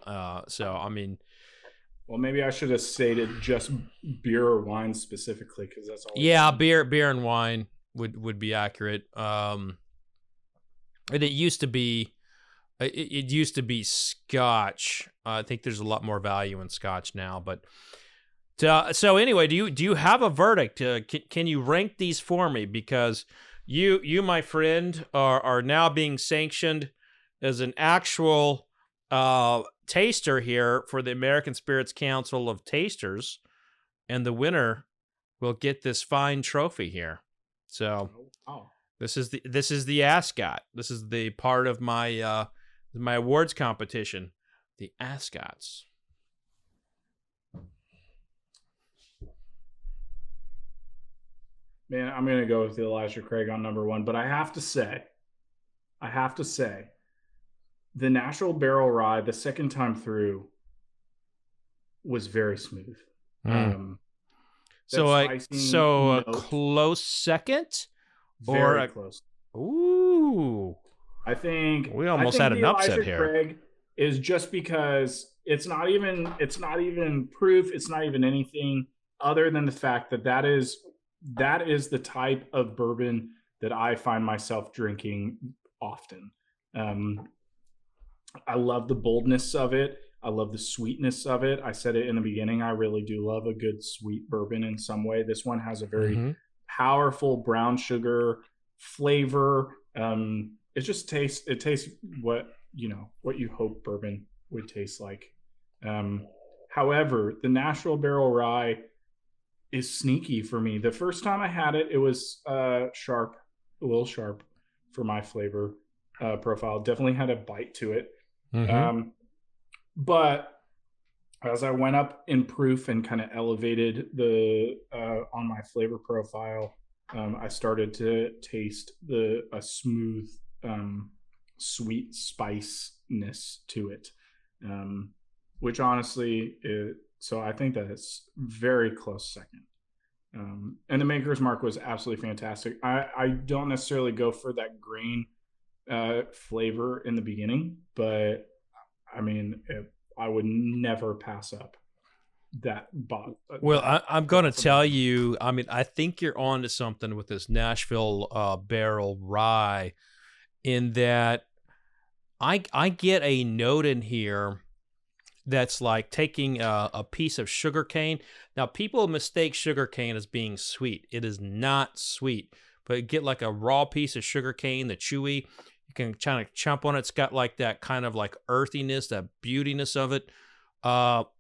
So, I mean. Well, maybe I should have stated just beer or wine specifically because that's all. Yeah, beer and wine would be accurate. And it used to be Scotch. I think there's a lot more value in Scotch now. But so anyway, do you have a verdict? Can you rank these for me? Because you, my friend, are now being sanctioned as an actual taster here for the American Spirits Council of Tasters, and the winner will get this fine trophy here. So this is the ascot. This is the part of my awards competition, the ascots. Man, I'm gonna go with the Elijah Craig on number one, but I have to say, the Nashville Barrel Rye, the second time through, was very smooth. So a close second, very close. Ooh, I think we almost had an upset Elijah here. Craig is just because it's not even proof. It's not even anything other than the fact that is the type of bourbon that I find myself drinking often. I love the boldness of it. I love the sweetness of it. I said it in the beginning. I really do love a good sweet bourbon in some way. This one has a very powerful brown sugar flavor. It tastes what you hope bourbon would taste like. However, the Nashville Barrel Rye is sneaky for me. The first time I had it, it was sharp, a little sharp for my flavor profile. Definitely had a bite to it. But as I went up in proof and kind of elevated the on my flavor profile, I started to taste a smooth, sweet spiciness to it, which honestly so I think that it's very close second. And the Maker's Mark was absolutely fantastic. I don't necessarily go for that grain flavor in the beginning, but I mean, I would never pass up that bottle. Well, I'm going to tell you, I mean, I think you're on to something with this Nashville Barrel Rye, in that I get a note in here that's like taking a piece of sugar cane. Now, people mistake sugar cane as being sweet. It is not sweet, but get like a raw piece of sugar cane, the chewy. You can kind of chomp on it. It's got like that kind of like earthiness, that beautiness of it.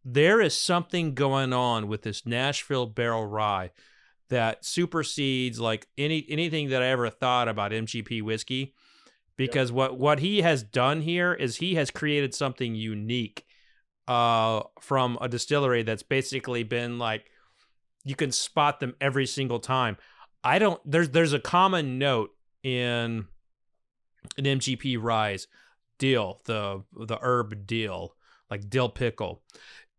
There is something going on with this Nashville barrel rye that supersedes like anything that I ever thought about MGP whiskey, because what he has done here is he has created something unique from a distillery that's basically been like, you can spot them every single time. There's a common note in an MGP rye's dill, the herb dill, like dill pickle.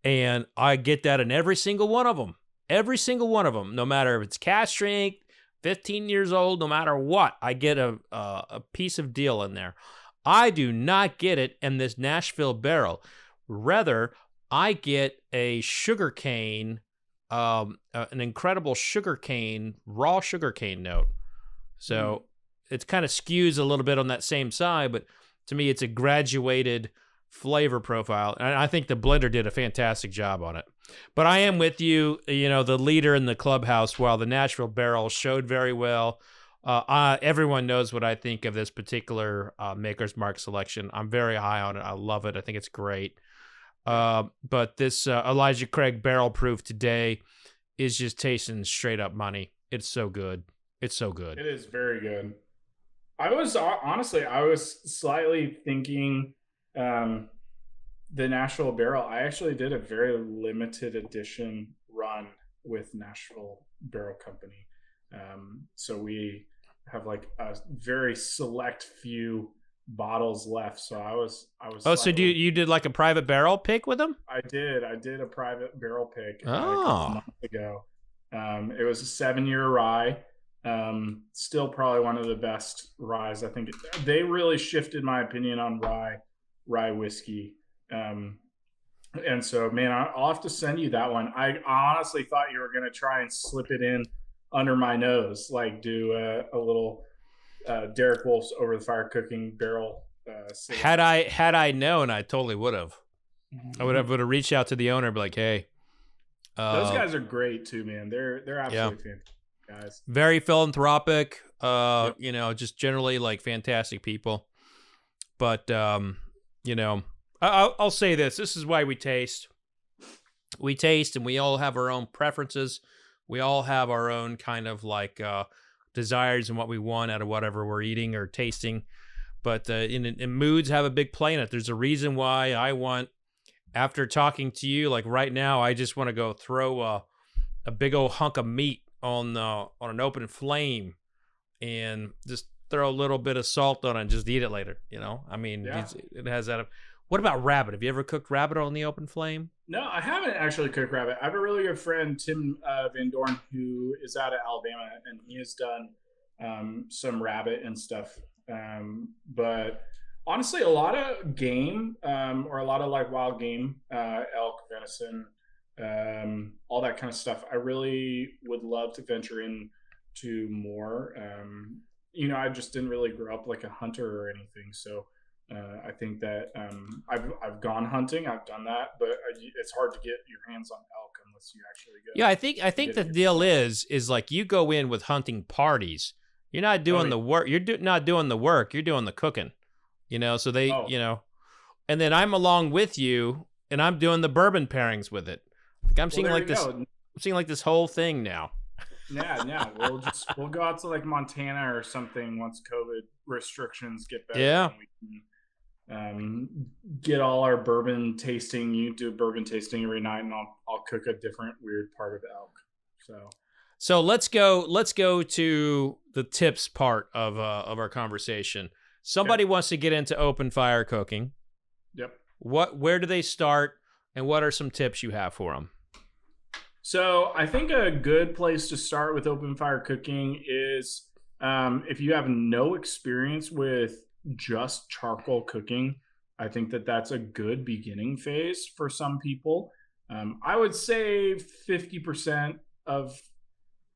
And I get that in every single one of them. Every single one of them, no matter if it's cask strength, 15 years old, no matter what, I get a piece of dill in there. I do not get it in this Nashville barrel. Rather, I get a sugarcane, an incredible sugarcane, raw sugarcane note. So it kind of skews a little bit on that same side, but to me, it's a graduated flavor profile. And I think the blender did a fantastic job on it. But I am with you, the leader in the clubhouse, while the Nashville barrel showed very well. Everyone knows what I think of this particular Maker's Mark selection. I'm very high on it. I love it. I think it's great. But this Elijah Craig barrel proof today is just tasting straight up money. It's so good. It's so good. It is very good. I was slightly thinking the Nashville barrel. I actually did a very limited edition run with Nashville Barrel Company. So we have like a very select few bottles left. So I was. Oh, so you did like a private barrel pick with them? I did a private barrel pick a Oh. couple months ago. It was a 7-year rye. Still probably one of the best ryes. I think they really shifted my opinion on rye whiskey. And so, man, I'll have to send you that one. I honestly thought you were going to try and slip it in under my nose, like do a little Derek Wolf's Over the Fire Cooking barrel. Had I known, I totally would have. I would have reached out to the owner and be like, hey. Those guys are great too, man. They're absolutely fantastic guys. Very philanthropic, just generally like fantastic people. But, I'll say this. This is why we taste. We taste, and we all have our own preferences. We all have our own kind of like desires and what we want out of whatever we're eating or tasting. But in moods have a big play in it. There's a reason why I want, after talking to you, like right now, I just want to go throw a big old hunk of meat on an open flame and just throw a little bit of salt on it and just eat it later. I mean, it has that. What about rabbit? Have you ever cooked rabbit on the open flame? No, I haven't actually cooked rabbit. I have a really good friend, Tim Van Dorn, who is out of Alabama, and he has done some rabbit and stuff. But honestly, a lot of game, or a lot of like wild game, elk, venison, all that kind of stuff. I really would love to venture into more. I just didn't really grow up like a hunter or anything, so. I think that I've gone hunting. I've done that, but it's hard to get your hands on elk unless you actually go. Yeah, I think the deal is like you go in with hunting parties. You're not doing the work. You're not doing the work. You're doing the cooking. So they, and then I'm along with you, and I'm doing the bourbon pairings with it. Like I'm seeing like this. I'm seeing like this whole thing now. Yeah. We'll go out to like Montana or something once COVID restrictions get better. Yeah. And we can get all our bourbon tasting. You do bourbon tasting every night, and I'll cook a different weird part of elk. So let's go to the tips part of our conversation. Somebody wants to get into open fire cooking. Yep. Where do they start, and what are some tips you have for them? So I think a good place to start with open fire cooking is if you have no experience with just charcoal cooking. I think that's a good beginning phase for some people. I would say 50% of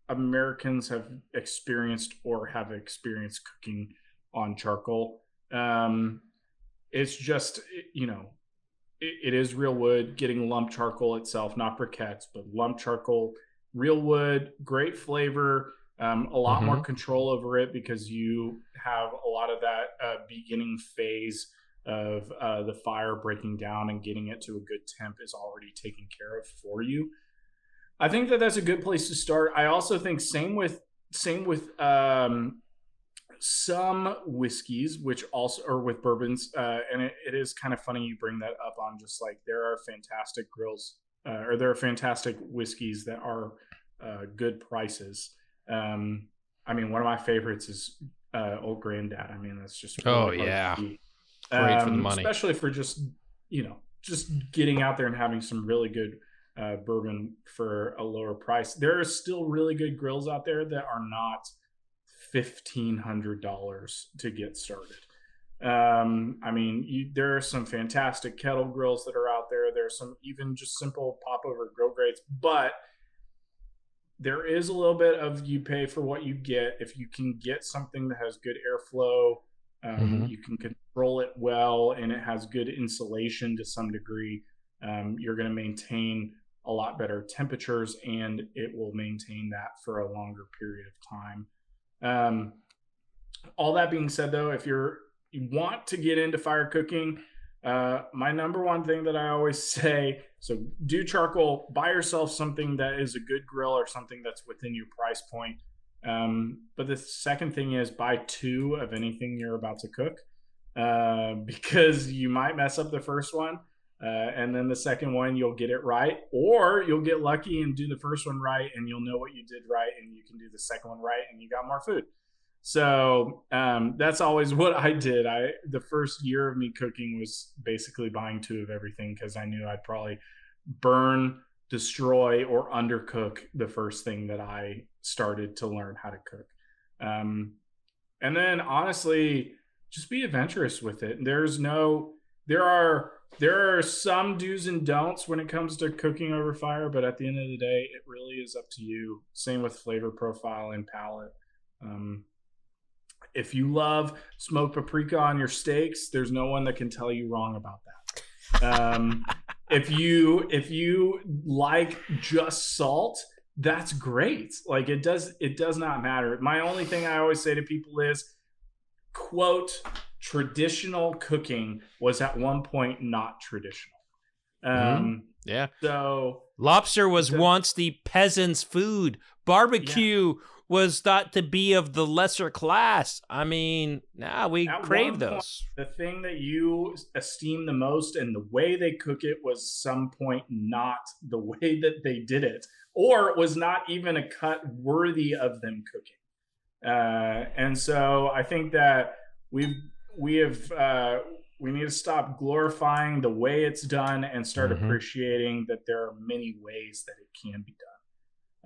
Americans have experienced cooking on charcoal. It's just, it is real wood, getting lump charcoal itself, not briquettes, but lump charcoal, real wood, great flavor. A lot more control over it because you have a lot of that beginning phase of the fire breaking down and getting it to a good temp is already taken care of for you. I think that that's a good place to start. I also think same with some whiskeys, which also, or with bourbons, and it is kind of funny you bring that up on just like there are fantastic grills or there are fantastic whiskeys that are good prices. I mean, one of my favorites is Old Granddad. I mean, that's just really great for the money, especially for just just getting out there and having some really good bourbon for a lower price. There are still really good grills out there that are not $1,500 to get started. I mean, there are some fantastic kettle grills that are out there. There's some even just simple pop over grill grates, but there is a little bit of you pay for what you get. If you can get something that has good airflow, you can control it well, and it has good insulation to some degree, you're going to maintain a lot better temperatures, and it will maintain that for a longer period of time. All that being said, though, if you want to get into fire cooking, my number one thing that I always say, so do charcoal, buy yourself something that is a good grill or something that's within your price point. But the second thing is buy 2 of anything you're about to cook, because you might mess up the first one. And then the second one, you'll get it right, or you'll get lucky and do the first one right, and you'll know what you did right, and you can do the second one right, and you got more food. So that's always what I did. The first year of me cooking was basically buying 2 of everything because I knew I'd probably burn, destroy, or undercook the first thing that I started to learn how to cook. And then honestly, just be adventurous with it. There are some do's and don'ts when it comes to cooking over fire, but at the end of the day, it really is up to you. Same with flavor profile and palate. If you love smoked paprika on your steaks, there's no one that can tell you wrong about that. If you like just salt, that's great. Like it does not matter. My only thing I always say to people is, quote, traditional cooking was at one point not traditional. So lobster was once the peasant's food. Barbecue was thought to be of the lesser class. I mean, we crave those. The thing that you esteem the most and the way they cook it was some point not the way that they did it, or it was not even a cut worthy of them cooking. And so I think that we need to stop glorifying the way it's done and start appreciating that there are many ways that it can be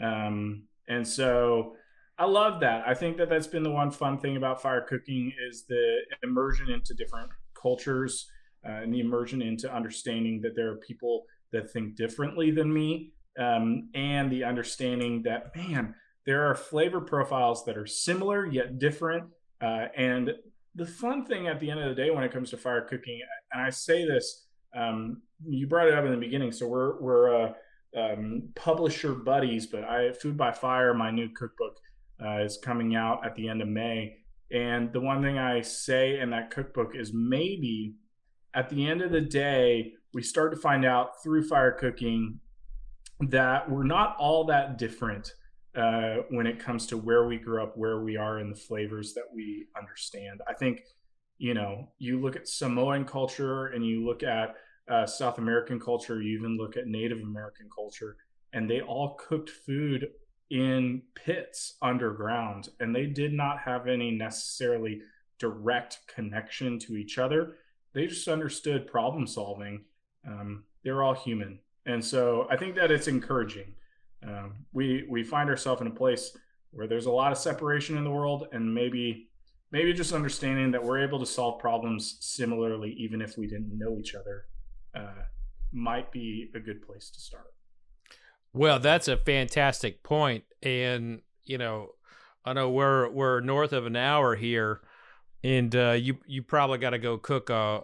done. And so I love that. I think that that's been the one fun thing about fire cooking is the immersion into different cultures, and the immersion into understanding that there are people that think differently than me, and the understanding that, man, there are flavor profiles that are similar yet different. And the fun thing at the end of the day when it comes to fire cooking, and I say this, you brought it up in the beginning, so we're publisher buddies, but Food by Fire, my new cookbook, is coming out at the end of May. And the one thing I say in that cookbook is maybe at the end of the day, we start to find out through fire cooking that we're not all that different when it comes to where we grew up, where we are in the flavors that we understand. I think, you look at Samoan culture and you look at South American culture, you even look at Native American culture, and they all cooked food in pits underground, and they did not have any necessarily direct connection to each other. They just understood problem solving. They're all human. And so I think that it's encouraging. We find ourselves in a place where there's a lot of separation in the world, and maybe just understanding that we're able to solve problems similarly, even if we didn't know each other, might be a good place to start. Well, that's a fantastic point. And, I know we're north of an hour here, and you probably got to go cook a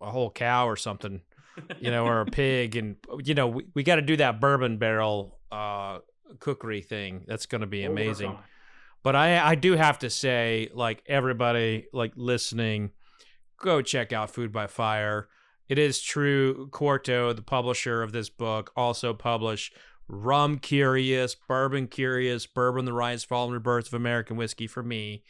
whole cow or something, or a pig. And, we got to do that bourbon barrel cookery thing. That's going to be We'll work amazing. on it. But I do have to say, like, everybody like listening, go check out Food by Fire. It is true. Quarto, the publisher of this book, also published Rum Curious, Bourbon Curious, Bourbon, the Rise, Fall, and Rebirth of American Whiskey for me.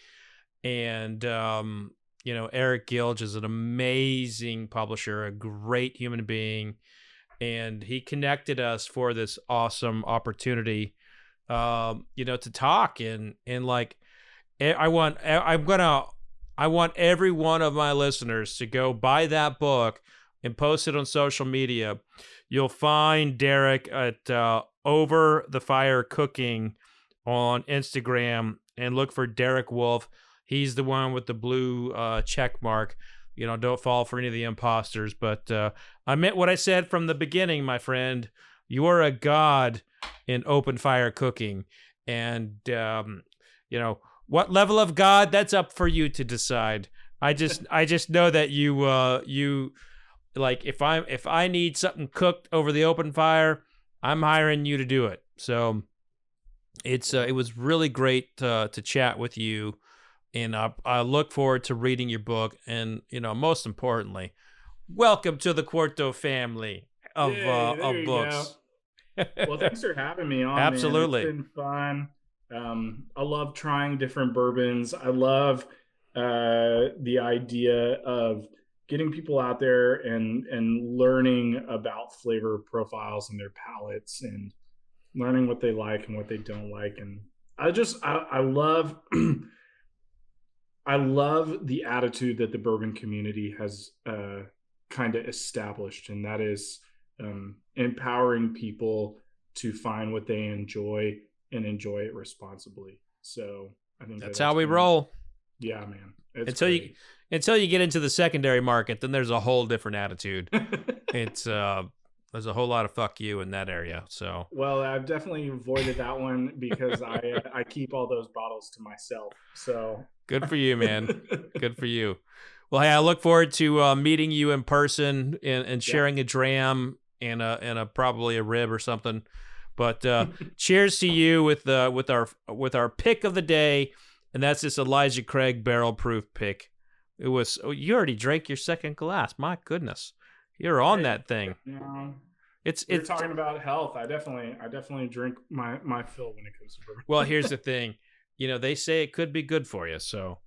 And, you know, Eric Gilge is an amazing publisher, a great human being. And he connected us for this awesome opportunity, you know, to talk. And like, I want every one of my listeners to go buy that book and post it on social media. You'll find Derek at Over the Fire Cooking on Instagram, and look for Derek Wolf. He's the one with the blue check mark. You know, don't fall for any of the imposters. But I meant what I said from the beginning, my friend. You are a god in open fire cooking. And, you know, what level of god, that's up for you to decide. I just know that you like, if I need something cooked over the open fire, I'm hiring you to do it. So it was really great to chat with you. And I look forward to reading your book. And, you know, most importantly, welcome to the Quarto family of books. Well, thanks for having me on. Absolutely. Man. It's been fun. I love trying different bourbons. I love the idea of getting people out there and learning about flavor profiles and their palates and learning what they like and what they don't like. And I love I love the attitude that the bourbon community has kind of established, and that is empowering people to find what they enjoy and enjoy it responsibly. So I think that's how we roll. Yeah, man. Until you get into the secondary market, then there's a whole different attitude. It's there's a whole lot of fuck you in that area. So well, I've definitely avoided that one because I keep all those bottles to myself. So good for you, man. Good for you. Well, hey, I look forward to meeting you in person and sharing a dram and a probably a rib or something. But cheers to you with our pick of the day, and that's this Elijah Craig barrel proof pick. It was you already drank your second glass. My goodness, you're on that thing. No, it's talking about health. I definitely drink my fill when it comes to bourbon. Well, here's the thing. You know, they say it could be good for you. So,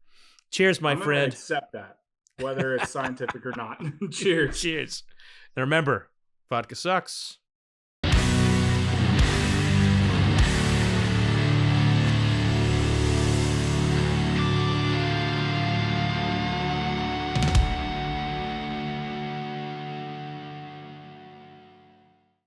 cheers, my friend. Accept that, whether it's scientific or not. Cheers. Cheers. And remember, vodka sucks.